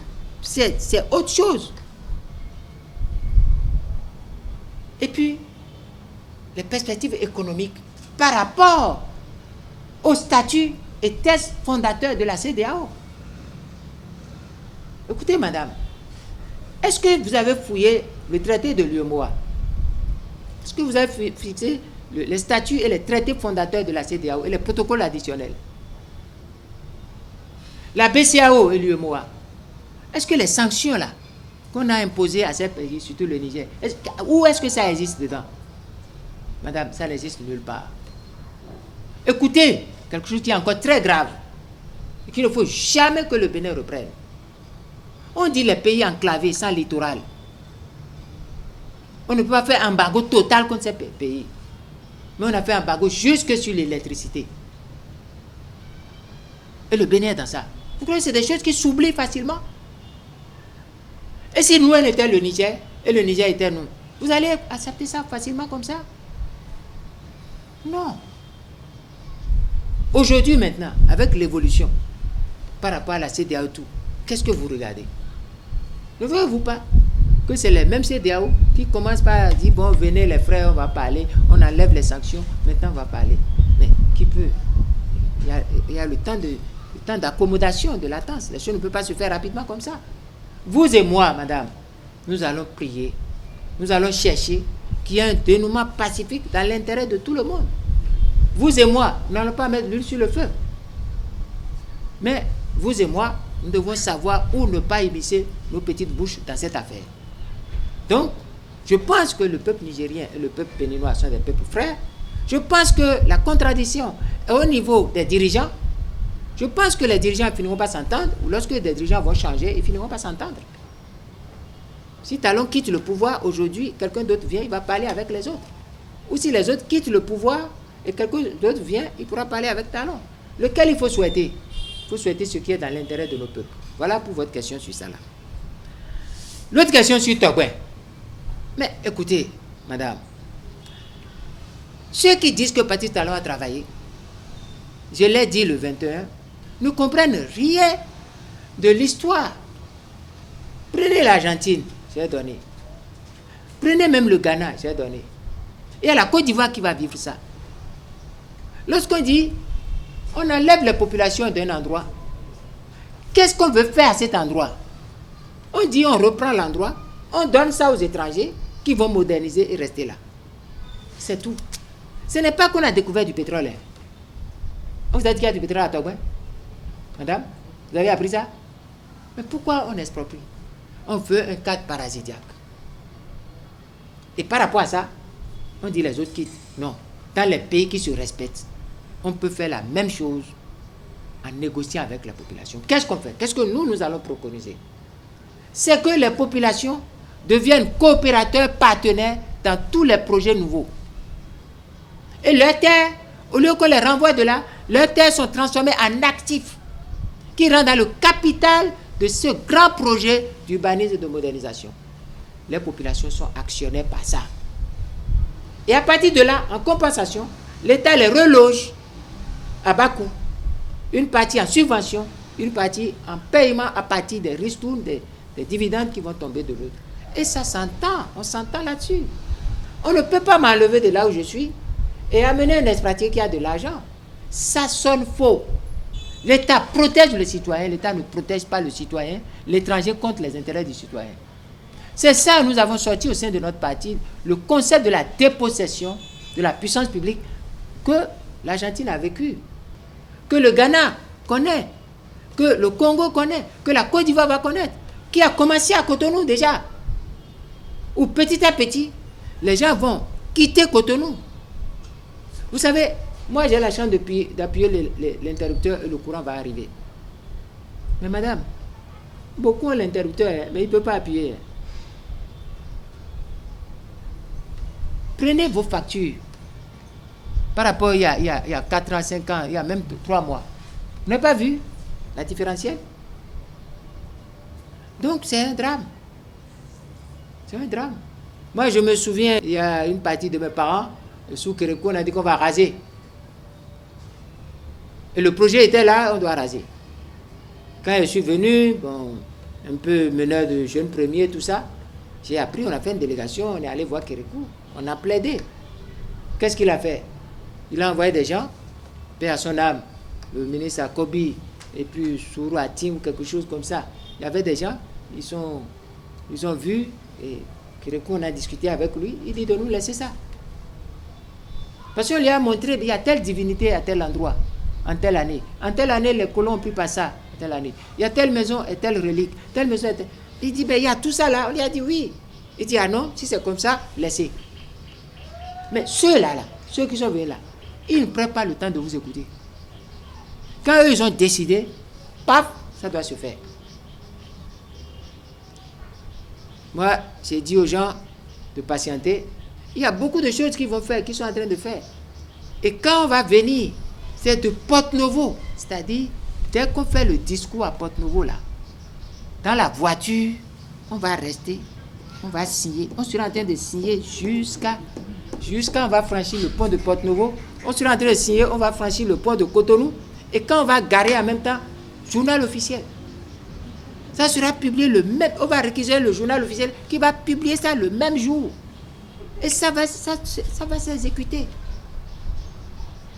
C'est autre chose. Et puis, les perspectives économiques par rapport au statut et test fondateur de la CEDEAO. Écoutez, madame, est-ce que vous avez fouillé le traité de l'UEMOA? Est-ce que vous avez fixé les statuts et les traités fondateurs de la CEDEAO et les protocoles additionnels? La BCEAO et l'UEMOA. Est-ce que les sanctions là qu'on a imposées à ces pays, surtout le Niger, où est-ce que ça existe dedans? Madame, ça n'existe nulle part. Écoutez, quelque chose qui est encore très grave et qu'il ne faut jamais que le Bénin reprenne. On dit les pays enclavés sans littoral. On ne peut pas faire un embargo total contre ces pays. Mais on a fait un embargo jusque sur l'électricité. Et le Bénin est dans ça. Vous croyez que c'est des choses qui s'oublient facilement? Et si nous, on était le Niger, et le Niger était nous, vous allez accepter ça facilement comme ça? Non. Aujourd'hui, maintenant, avec l'évolution, par rapport à la CEDEAO, tout, qu'est-ce que vous regardez? Ne voyez-vous pas que c'est les mêmes CEDEAO qui commencent par dire, bon, venez les frères, on va parler, on enlève les sanctions, maintenant on va parler. Mais qui peut? Il y a le temps d'accommodation, de latence. Les choses ne peuvent pas se faire rapidement comme ça. Vous et moi, madame, nous allons prier, nous allons chercher qu'il y ait un dénouement pacifique dans l'intérêt de tout le monde. Vous et moi, nous n'allons pas mettre l'huile sur le feu. Mais vous et moi, nous devons savoir où ne pas immiscer nos petites bouches dans cette affaire. Donc, je pense que le peuple nigérien et le peuple béninois sont des peuples frères. Je pense que la contradiction est au niveau des dirigeants. Je pense que les dirigeants ne finiront pas s'entendre, ou lorsque des dirigeants vont changer, ils ne finiront pas s'entendre. Si Talon quitte le pouvoir aujourd'hui, quelqu'un d'autre vient, il va parler avec les autres. Ou si les autres quittent le pouvoir et quelqu'un d'autre vient, il pourra parler avec Talon. lequel il faut souhaiter. Il faut souhaiter ce qui est dans l'intérêt de nos peuples. Voilà pour votre question sur ça là. L'autre question sur Togouin. Mais écoutez, madame, ceux qui disent que Patrice Talon a travaillé, je l'ai dit le 21, ne comprennent rien de l'histoire. Prenez l'Argentine, j'ai donné. Prenez même le Ghana, j'ai donné. Et il y a la Côte d'Ivoire qui va vivre ça. Lorsqu'on dit, on enlève les populations d'un endroit, qu'est-ce qu'on veut faire à cet endroit? On dit, on reprend l'endroit, on donne ça aux étrangers qui vont moderniser et rester là. C'est tout. Ce n'est pas qu'on a découvert du pétrole. On vous a dit qu'il y a du pétrole à Togouin? Madame, vous avez appris ça? Mais pourquoi on exproprie? On veut un cadre parasitiaque. Et par rapport à ça, on dit les autres quittent. Non. Dans les pays qui se respectent, on peut faire la même chose en négociant avec la population. Qu'est-ce qu'on fait? Qu'est-ce que nous allons préconiser? C'est que les populations deviennent coopérateurs, partenaires dans tous les projets nouveaux. Et leurs terres, au lieu qu'on les renvoie de là, leurs terres sont transformées en actifs qui rentrent dans le capital de ce grand projet d'urbanisme et de modernisation. Les populations sont actionnaires par ça. Et à partir de là, en compensation, l'État les reloge à bas coût. Une partie en subvention, une partie en paiement à partir des ristournes, des dividendes qui vont tomber de l'autre. Et ça s'entend, on s'entend là-dessus. On ne peut pas m'enlever de là où je suis et amener un expatrié qui a de l'argent. Ça sonne faux. L'État protège le citoyen, l'État ne protège pas le citoyen, l'étranger contre les intérêts du citoyen. C'est ça, nous avons sorti au sein de notre parti le concept de la dépossession de la puissance publique que l'Argentine a vécu, que le Ghana connaît, que le Congo connaît, que la Côte d'Ivoire va connaître, qui a commencé à Cotonou déjà, où petit à petit, les gens vont quitter Cotonou. Vous savez, moi j'ai la chance d'appuyer l'interrupteur et le courant va arriver. Mais madame, beaucoup ont l'interrupteur, mais il ne peut pas appuyer. Prenez vos factures. Par rapport il y a 4 ans, 5 ans, il y a même 3 mois. Vous n'avez pas vu la différentielle? Donc c'est un drame. C'est un drame. Moi je me souviens, il y a une partie de mes parents, sous Kérékou, on a dit qu'on va raser. Et le projet était là, on doit raser. Quand je suis venu, bon, un peu meneur de jeunes premiers, tout ça, j'ai appris, on a fait une délégation, on est allé voir Kérékou. On a plaidé. Qu'est-ce qu'il a fait? Il a envoyé des gens, paix à son âme, le ministre Akobi, et puis Sourou Atim ou quelque chose comme ça. Il y avait des gens, ils ont vu, et Kérékou, on a discuté avec lui, il dit de nous laisser ça. Parce qu'on lui a montré, il y a telle divinité à tel endroit, en telle année. En telle année, les colons ont pu passer ça, en telle année. Il y a telle maison et telle relique, telle maison et telle... Il dit, ben il y a tout ça là. On lui a dit oui. Il dit, ah non, si c'est comme ça, laissez. Mais ceux-là, ceux qui sont venus là, ils ne prennent pas le temps de vous écouter. Quand eux, ils ont décidé, paf, ça doit se faire. Moi, j'ai dit aux gens de patienter. Il y a beaucoup de choses qu'ils vont faire, qu'ils sont en train de faire. Et quand on va venir, c'est de Porto-Novo. C'est-à-dire, dès qu'on fait le discours à Porto-Novo, là, dans la voiture, on va rester, on va signer. On sera en train de signer jusqu'à on va franchir le pont de Porto-Novo. On sera en train de signer, on va franchir le pont de Cotonou. Et quand on va garer en même temps, journal officiel. Ça sera publié le même, on va réquisitionner le journal officiel qui va publier ça le même jour. Et ça va s'exécuter.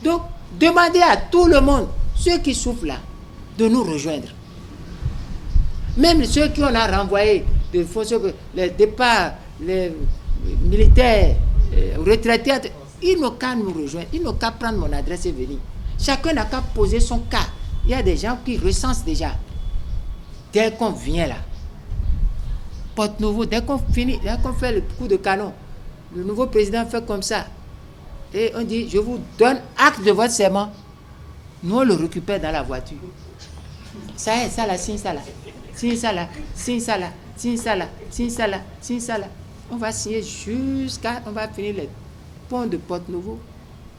Donc, demandez à tout le monde, ceux qui souffrent là, de nous rejoindre. Même ceux qui on a renvoyés, les départs, les militaires, retraités, ils n'ont qu'à nous rejoindre, ils n'ont qu'à prendre mon adresse et venir. Chacun n'a qu'à poser son cas. Il y a des gens qui recensent déjà. Dès qu'on vient là, Porto-Novo, dès qu'on finit, dès qu'on fait le coup de canon, le nouveau président fait comme ça. Et on dit, je vous donne acte de votre serment. Nous, on le récupère dans la voiture. Ça est, ça là, signe ça là. Signe ça là, signe ça là, signe ça là, signe ça là, signe ça là. On va signer jusqu'à... On va finir les ponts de Porto-Novo.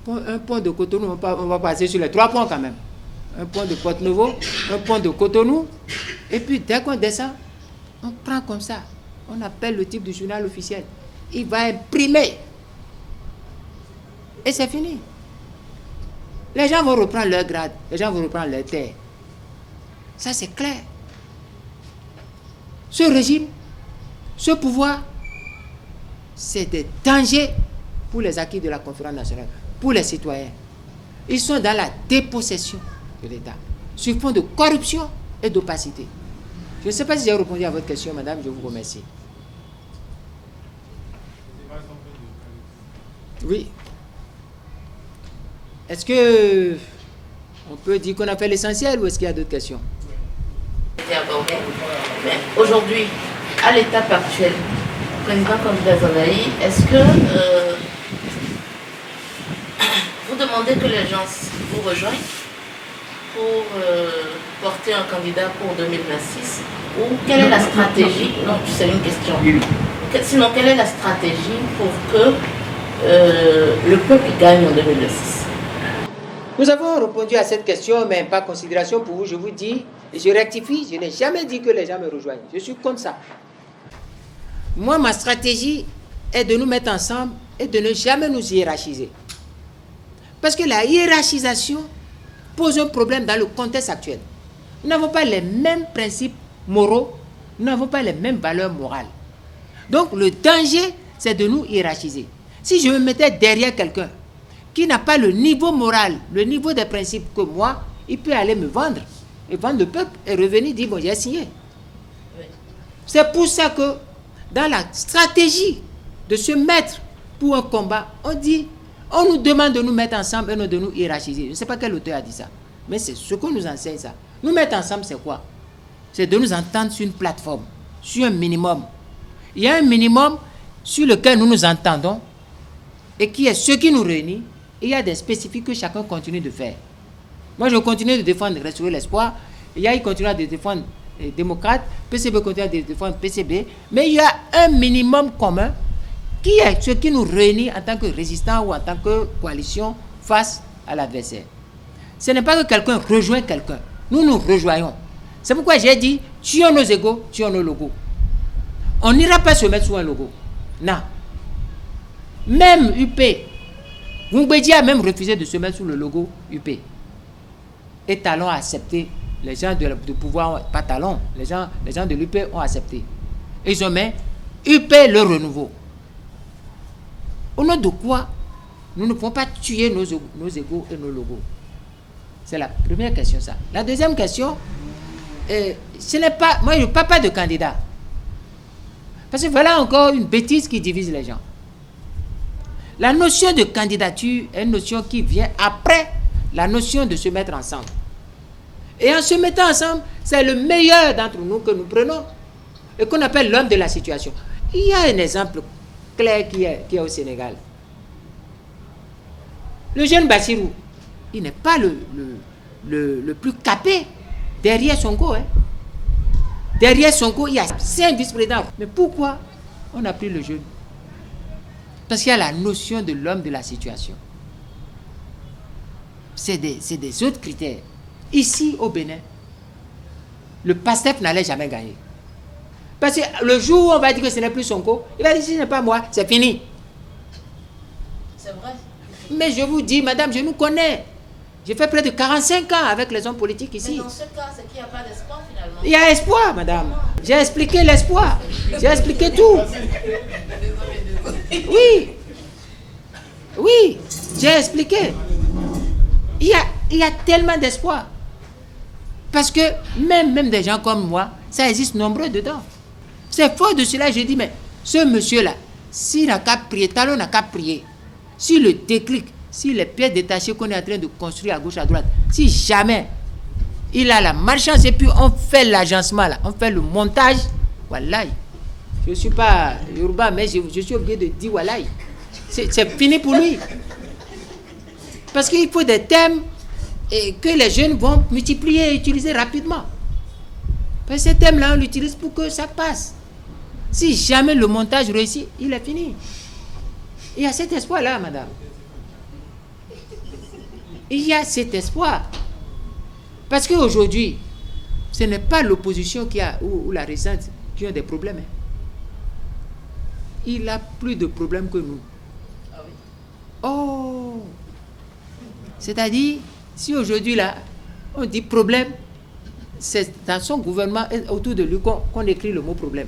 Un pont de Cotonou, on va passer sur les 3 ponts quand même. un pont de Porte-Novo, un pont de Cotonou. Et puis, dès qu'on descend, on prend comme ça. On appelle le type du journal officiel. Il va imprimer. Et c'est fini. Les gens vont reprendre leur grade, les gens vont reprendre leur terre. Ça, c'est clair. Ce régime, ce pouvoir, c'est des dangers pour les acquis de la conférence nationale, pour les citoyens. Ils sont dans la dépossession de l'État, sur fond de corruption et d'opacité. Je ne sais pas si j'ai répondu à votre question, madame, je vous remercie. Oui. Est-ce que on peut dire qu'on a fait l'essentiel ou est-ce qu'il y a d'autres questions? Mais aujourd'hui, à l'étape actuelle, président candidat Zanaï, est-ce que vous demandez que les gens vous rejoignent pour porter un candidat pour 2026 ou quelle est la stratégie? Non, c'est une question. Sinon, quelle est la stratégie pour que le peuple gagne en 2026? Nous avons répondu à cette question, mais par considération pour vous, je vous dis, et je rectifie, je n'ai jamais dit que les gens me rejoignent. Je suis comme ça. Moi, ma stratégie est de nous mettre ensemble et de ne jamais nous hiérarchiser. Parce que la hiérarchisation pose un problème dans le contexte actuel. Nous n'avons pas les mêmes principes moraux, nous n'avons pas les mêmes valeurs morales. Donc, le danger, c'est de nous hiérarchiser. Si je me mettais derrière quelqu'un qui n'a pas le niveau moral, le niveau des principes que moi, il peut aller me vendre et vendre le peuple et revenir dire, bon, j'ai signé. Oui. C'est pour ça que dans la stratégie de se mettre pour un combat, on dit, on nous demande de nous mettre ensemble et non de nous hiérarchiser. Je ne sais pas quel auteur a dit ça, mais c'est ce qu'on nous enseigne ça. Nous mettre ensemble, c'est quoi? C'est de nous entendre sur une plateforme, sur un minimum. Il y a un minimum sur lequel nous nous entendons et qui est ce qui nous réunit. Il y a des spécifiques que chacun continue de faire. Moi, je continue de défendre Restaurer l'espoir. Il continue de défendre les démocrates. PCB continue de défendre PCB. Mais il y a un minimum commun qui est ce qui nous réunit en tant que résistants ou en tant que coalition face à l'adversaire. Ce n'est pas que quelqu'un rejoint quelqu'un. Nous nous rejoignons. C'est pourquoi j'ai dit, tuons nos égos, tuons nos logos. On n'ira pas se mettre sous un logo. Non. Même UP, Ngoumbédi a même refusé de se mettre sous le logo UP. Et Talon a accepté. Les gens du pouvoir, pas Talon, les gens de l'UP ont accepté. Ils ont mis UP le renouveau. Au nom de quoi nous ne pouvons pas tuer nos égos et nos logos? C'est la première question, ça. La deuxième question, ce n'est pas... Moi, je ne parle pas de candidat. Parce que voilà encore une bêtise qui divise les gens. La notion de candidature est une notion qui vient après la notion de se mettre ensemble. Et en se mettant ensemble, c'est le meilleur d'entre nous que nous prenons et qu'on appelle l'homme de la situation. Il y a un exemple clair qui est au Sénégal. Le jeune Bassirou, il n'est pas le plus capé derrière Sonko. Hein. Derrière Sonko, il y a 5 vice-présidents. Mais pourquoi on a pris le jeune? Parce qu'il y a la notion de l'homme de la situation. C'est des autres critères. Ici, au Bénin, le PASTEF n'allait jamais gagner. Parce que le jour où on va dire que ce n'est plus Sonko, il va dire, ce n'est pas moi, c'est fini. C'est vrai. Mais je vous dis, madame, je nous connais. J'ai fait près de 45 ans avec les hommes politiques ici. Mais dans ce cas, c'est qu'il n'y a pas d'espoir finalement. Il y a espoir, madame. J'ai expliqué l'espoir. J'ai expliqué tout. Oui. Oui, j'ai expliqué. Il y a tellement d'espoir. Parce que même des gens comme moi, ça existe nombreux dedans. C'est fort de cela, je dis, mais ce monsieur-là, s'il n'a qu'à prier, Talon n'a qu'à prier. Si le déclic, si les pièces détachées qu'on est en train de construire à gauche, à droite, si jamais il a la malchance et puis on fait l'agencement, là, on fait le montage, voilà. Je ne suis pas Yoruba, mais je suis obligé de dire voilà. C'est fini pour lui. Parce qu'il faut des thèmes que les jeunes vont multiplier et utiliser rapidement. Parce que ces thèmes-là, on l'utilise pour que ça passe. Si jamais le montage réussit, il est fini. Il y a cet espoir-là, madame. Il y a cet espoir. Parce qu'aujourd'hui, ce n'est pas l'opposition qui a, ou la résistance qui ont des problèmes. Hein. Il a plus de problèmes que nous. Oh! C'est-à-dire, si aujourd'hui, là, on dit problème, c'est dans son gouvernement et autour de lui qu'on écrit le mot problème.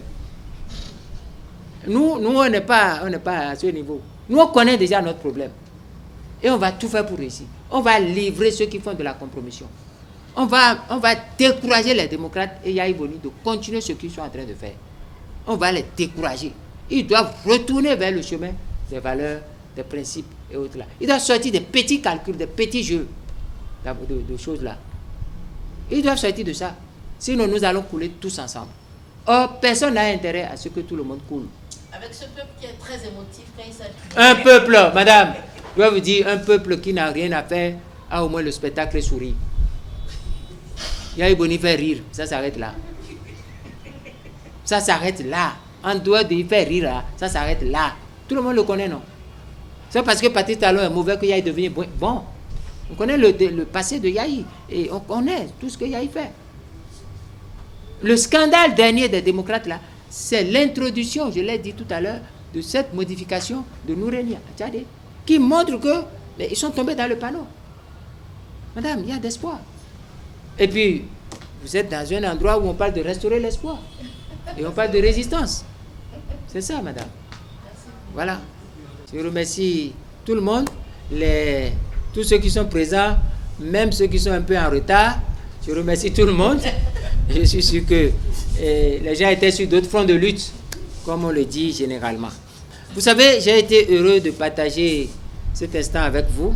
Nous on n'est pas à ce niveau. Nous, on connaît déjà notre problème. Et on va tout faire pour réussir. On va livrer ceux qui font de la compromission. On va décourager les démocrates et Yahya Boni de continuer ce qu'ils sont en train de faire. On va les décourager. Ils doivent retourner vers le chemin des valeurs, des principes et autres là. Ils doivent sortir des petits calculs, des petits jeux de choses là. Ils doivent sortir de ça. Sinon, nous allons couler tous ensemble. Or, personne n'a intérêt à ce que tout le monde coule. Avec ce peuple qui est très émotif quand il s'agit... Un peuple, madame, je dois vous dire, un peuple qui n'a rien à faire a au moins le spectacle et sourit. Yahya Boni fait rire, ça s'arrête là. Ça s'arrête là. En dehors de faire rire là, ça s'arrête là. Tout le monde le connaît, non? C'est parce que Patrice Talon est mauvais que Yahya est devenu bon. On connaît le passé de Yahya et on connaît tout ce que Yahya fait. Le scandale dernier des démocrates là, c'est l'introduction, je l'ai dit tout à l'heure, de cette modification de Noureni Tchadé, qui montre que ils sont tombés dans le panneau. Madame, il y a d'espoir. Et puis, vous êtes dans un endroit où on parle de restaurer l'espoir. Et on parle de résistance. C'est ça, madame. Voilà. Je remercie tout le monde, tous ceux qui sont présents, même ceux qui sont un peu en retard. Je remercie tout le monde. Je suis sûr que les gens étaient sur d'autres fronts de lutte, comme on le dit généralement. Vous savez, j'ai été heureux de partager cet instant avec vous.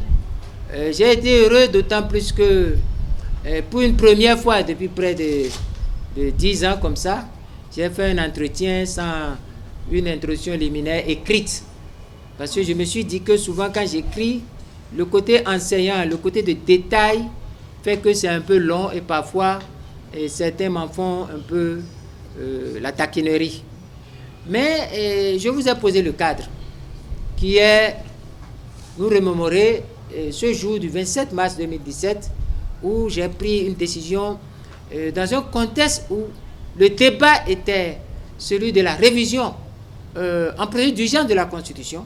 J'ai été heureux d'autant plus que, pour une première fois depuis près de 10 ans comme ça, j'ai fait un entretien sans une introduction liminaire écrite. Parce que je me suis dit que souvent quand j'écris, le côté enseignant, le côté de détail fait que c'est un peu long et parfois certains m'en font un peu la taquinerie. Mais je vous ai posé le cadre qui est, nous remémorer ce jour du 27 mars 2017 où j'ai pris une décision dans un contexte où le débat était celui de la révision en procédure d'urgence de la Constitution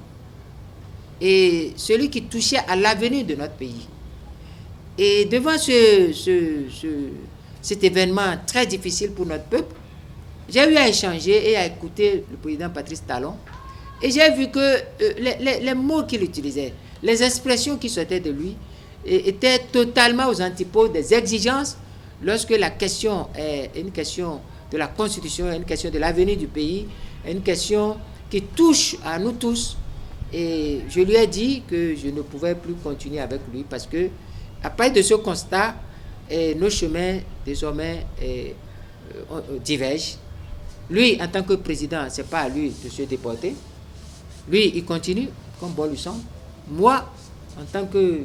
et celui qui touchait à l'avenir de notre pays. Et devant cet événement très difficile pour notre peuple, j'ai eu à échanger et à écouter le président Patrice Talon et j'ai vu que les mots qu'il utilisait, les expressions qui sortaient de lui étaient totalement aux antipodes des exigences lorsque la question est une question de la Constitution, une question de l'avenir du pays, une question qui touche à nous tous. Et je lui ai dit que je ne pouvais plus continuer avec lui parce que, à partir de ce constat, nos chemins désormais divergent. Lui, en tant que président, ce n'est pas à lui de se déporter. Lui, il continue comme bon lui semble. Moi, en tant que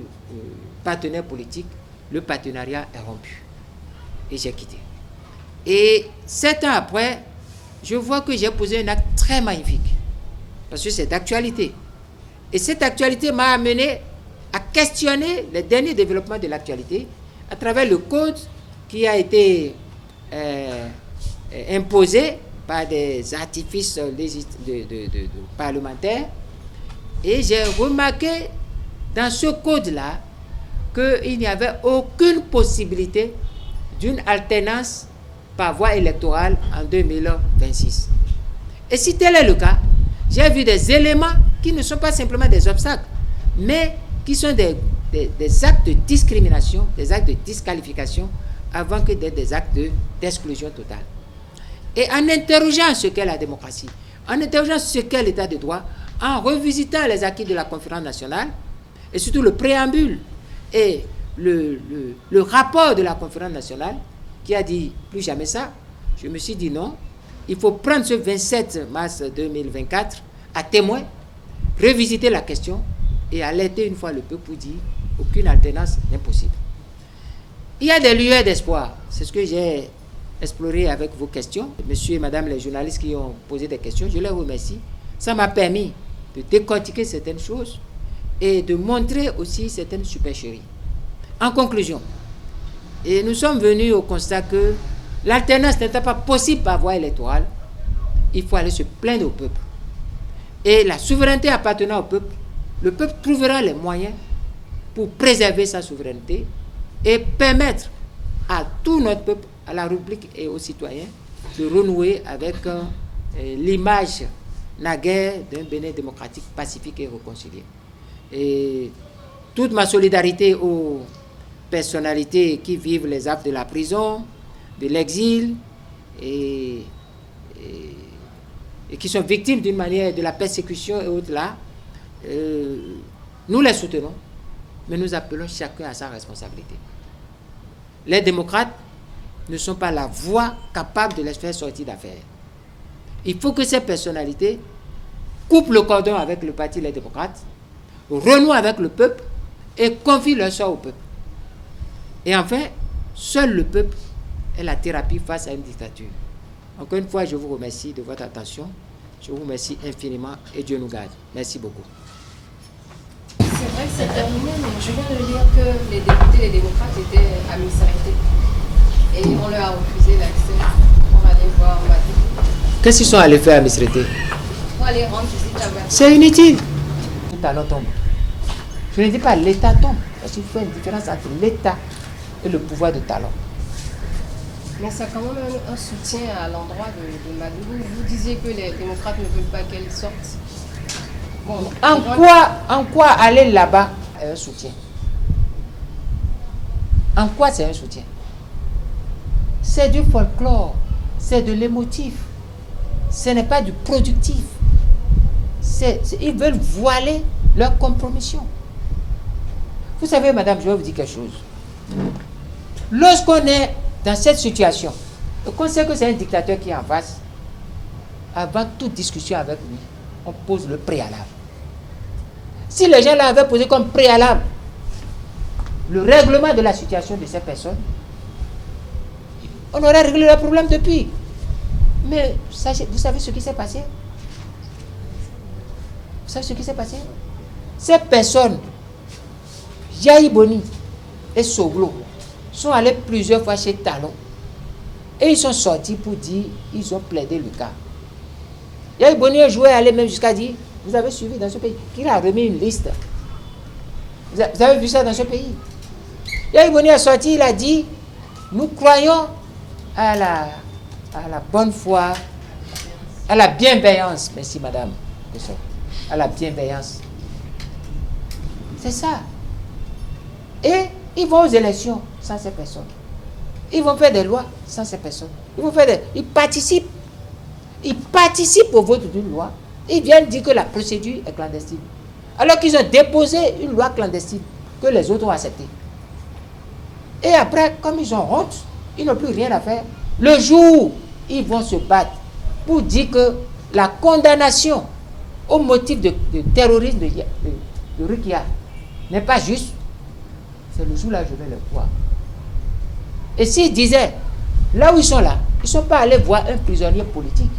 partenaire politique, le partenariat est rompu. Et j'ai quitté. Et 7 ans après, je vois que j'ai posé un acte très magnifique. Parce que c'est d'actualité. Et cette actualité m'a amené à questionner les derniers développements de l'actualité à travers le code qui a été imposé par des artifices de parlementaires. Et j'ai remarqué dans ce code-là qu'il n'y avait aucune possibilité d'une alternance par voie électorale en 2026. Et si tel est le cas, j'ai vu des éléments qui ne sont pas simplement des obstacles, mais qui sont des actes de discrimination, des actes de disqualification, avant que des actes d'exclusion totale. Et en interrogeant ce qu'est la démocratie, en interrogeant ce qu'est l'état de droit, en revisitant les acquis de la conférence nationale, et surtout le préambule et le rapport de la conférence nationale, qui a dit plus jamais ça, je me suis dit non, il faut prendre ce 27 mars 2024 à témoin, revisiter la question et alerter une fois le peuple pour dire aucune alternance n'est possible. Il y a des lueurs d'espoir, c'est ce que j'ai exploré avec vos questions. Monsieur et madame les journalistes qui ont posé des questions, je les remercie. Ça m'a permis de décortiquer certaines choses et de montrer aussi certaines supercheries. En conclusion, Et nous sommes venus au constat que l'alternance n'était pas possible par voie électorale. Il faut aller se plaindre au peuple. Et la souveraineté appartenant au peuple, le peuple trouvera les moyens pour préserver sa souveraineté et permettre à tout notre peuple, à la République et aux citoyens, de renouer avec l'image naguère d'un Bénin démocratique, pacifique et réconcilié. Et toute ma solidarité aux personnalités qui vivent les affres de la prison, de l'exil et qui sont victimes d'une manière de la persécution et autres là, nous les soutenons, mais nous appelons chacun à sa responsabilité. Les démocrates ne sont pas la voie capable de les faire sortir d'affaires. Il faut que ces personnalités coupent le cordon avec le parti Les Démocrates, renouent avec le peuple et confient leur sort au peuple. Et enfin, seul le peuple est la thérapie face à une dictature. Encore une fois, je vous remercie de votre attention. Je vous remercie infiniment et Dieu nous garde. Merci beaucoup. C'est vrai que c'est terminé, mais je viens de lire que les députés, les démocrates étaient à Misarité. Et on leur a refusé l'accès pour aller voir Madou. Qu'est-ce qu'ils sont allés faire à Misrité? Pour aller rendre visite à Madou. C'est inutile. Le talon tombe. Je ne dis pas l'État tombe, parce qu'il faut une différence entre l'État et le pouvoir de talon. Mais ça a quand même un soutien à l'endroit de Madou. Vous disiez que les démocrates ne veulent pas qu'elle sorte. Bon, En quoi aller là-bas est un soutien? En quoi c'est un soutien? C'est du folklore, c'est de l'émotif, ce n'est pas du productif. Ils veulent voiler leur compromission. Vous savez, madame, je vais vous dire quelque chose. Lorsqu'on est dans cette situation, et qu'on sait que c'est un dictateur qui est en face, avant toute discussion avec lui, on pose le préalable. Si les gens l'avaient posé comme préalable le règlement de la situation de ces personnes, on aurait réglé le problème depuis. Mais vous savez ce qui s'est passé? Vous savez ce qui s'est passé? Ces personnes, Yahi Boni et Soglo, sont allés plusieurs fois chez Talon. Et ils sont sortis pour dire, ils ont plaidé le cas. Yahi Boni a joué, aller même jusqu'à dire, vous avez suivi dans ce pays, qu'il a remis une liste. Vous avez vu ça dans ce pays? Yahi Boni a sorti, il a dit, nous croyons à la bonne foi, à la bienveillance. Merci madame. À la bienveillance. C'est ça. Et ils vont aux élections sans ces personnes. Ils vont faire des lois sans ces personnes. Ils participent. Ils participent au vote d'une loi. Ils viennent dire que la procédure est clandestine. Alors qu'ils ont déposé une loi clandestine que les autres ont acceptée. Et après, comme ils ont honte, ils n'ont plus rien à faire. Le jour où ils vont se battre pour dire que la condamnation au motif de terrorisme de Rukia n'est pas juste, c'est le jour-là que je vais le voir. Et s'ils disaient, là où ils sont là, ils ne sont pas allés voir un prisonnier politique.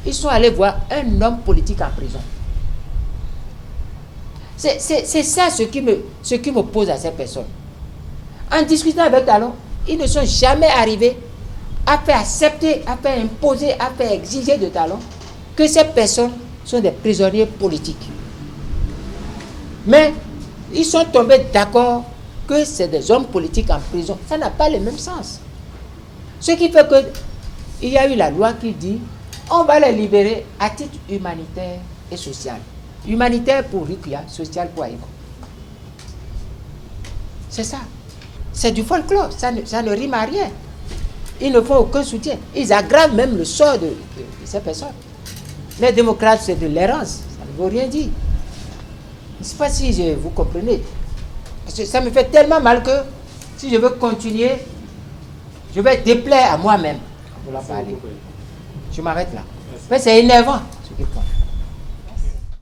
Ils sont allés voir un homme politique en prison. C'est ça ce qui me pose à ces personnes. En discutant avec Talon, ils ne sont jamais arrivés à faire accepter, à faire imposer, à faire exiger de Talon que ces personnes sont des prisonniers politiques. Mais ils sont tombés d'accord que c'est des hommes politiques en prison. Ça n'a pas le même sens. Ce qui fait qu'il y a eu la loi qui dit on va les libérer à titre humanitaire et social. Humanitaire pour Rukia, social pour Aïko. C'est ça. C'est du folklore, ça ne rime à rien. Ils ne font aucun soutien. Ils aggravent même le sort de ces personnes. Les démocrates, c'est de l'errance. Ça ne veut rien dire. Je ne sais pas si vous comprenez. Parce que ça me fait tellement mal que si je veux continuer, je vais déplaire à moi-même. Je m'arrête là. Mais c'est énervant ce qu'ils font.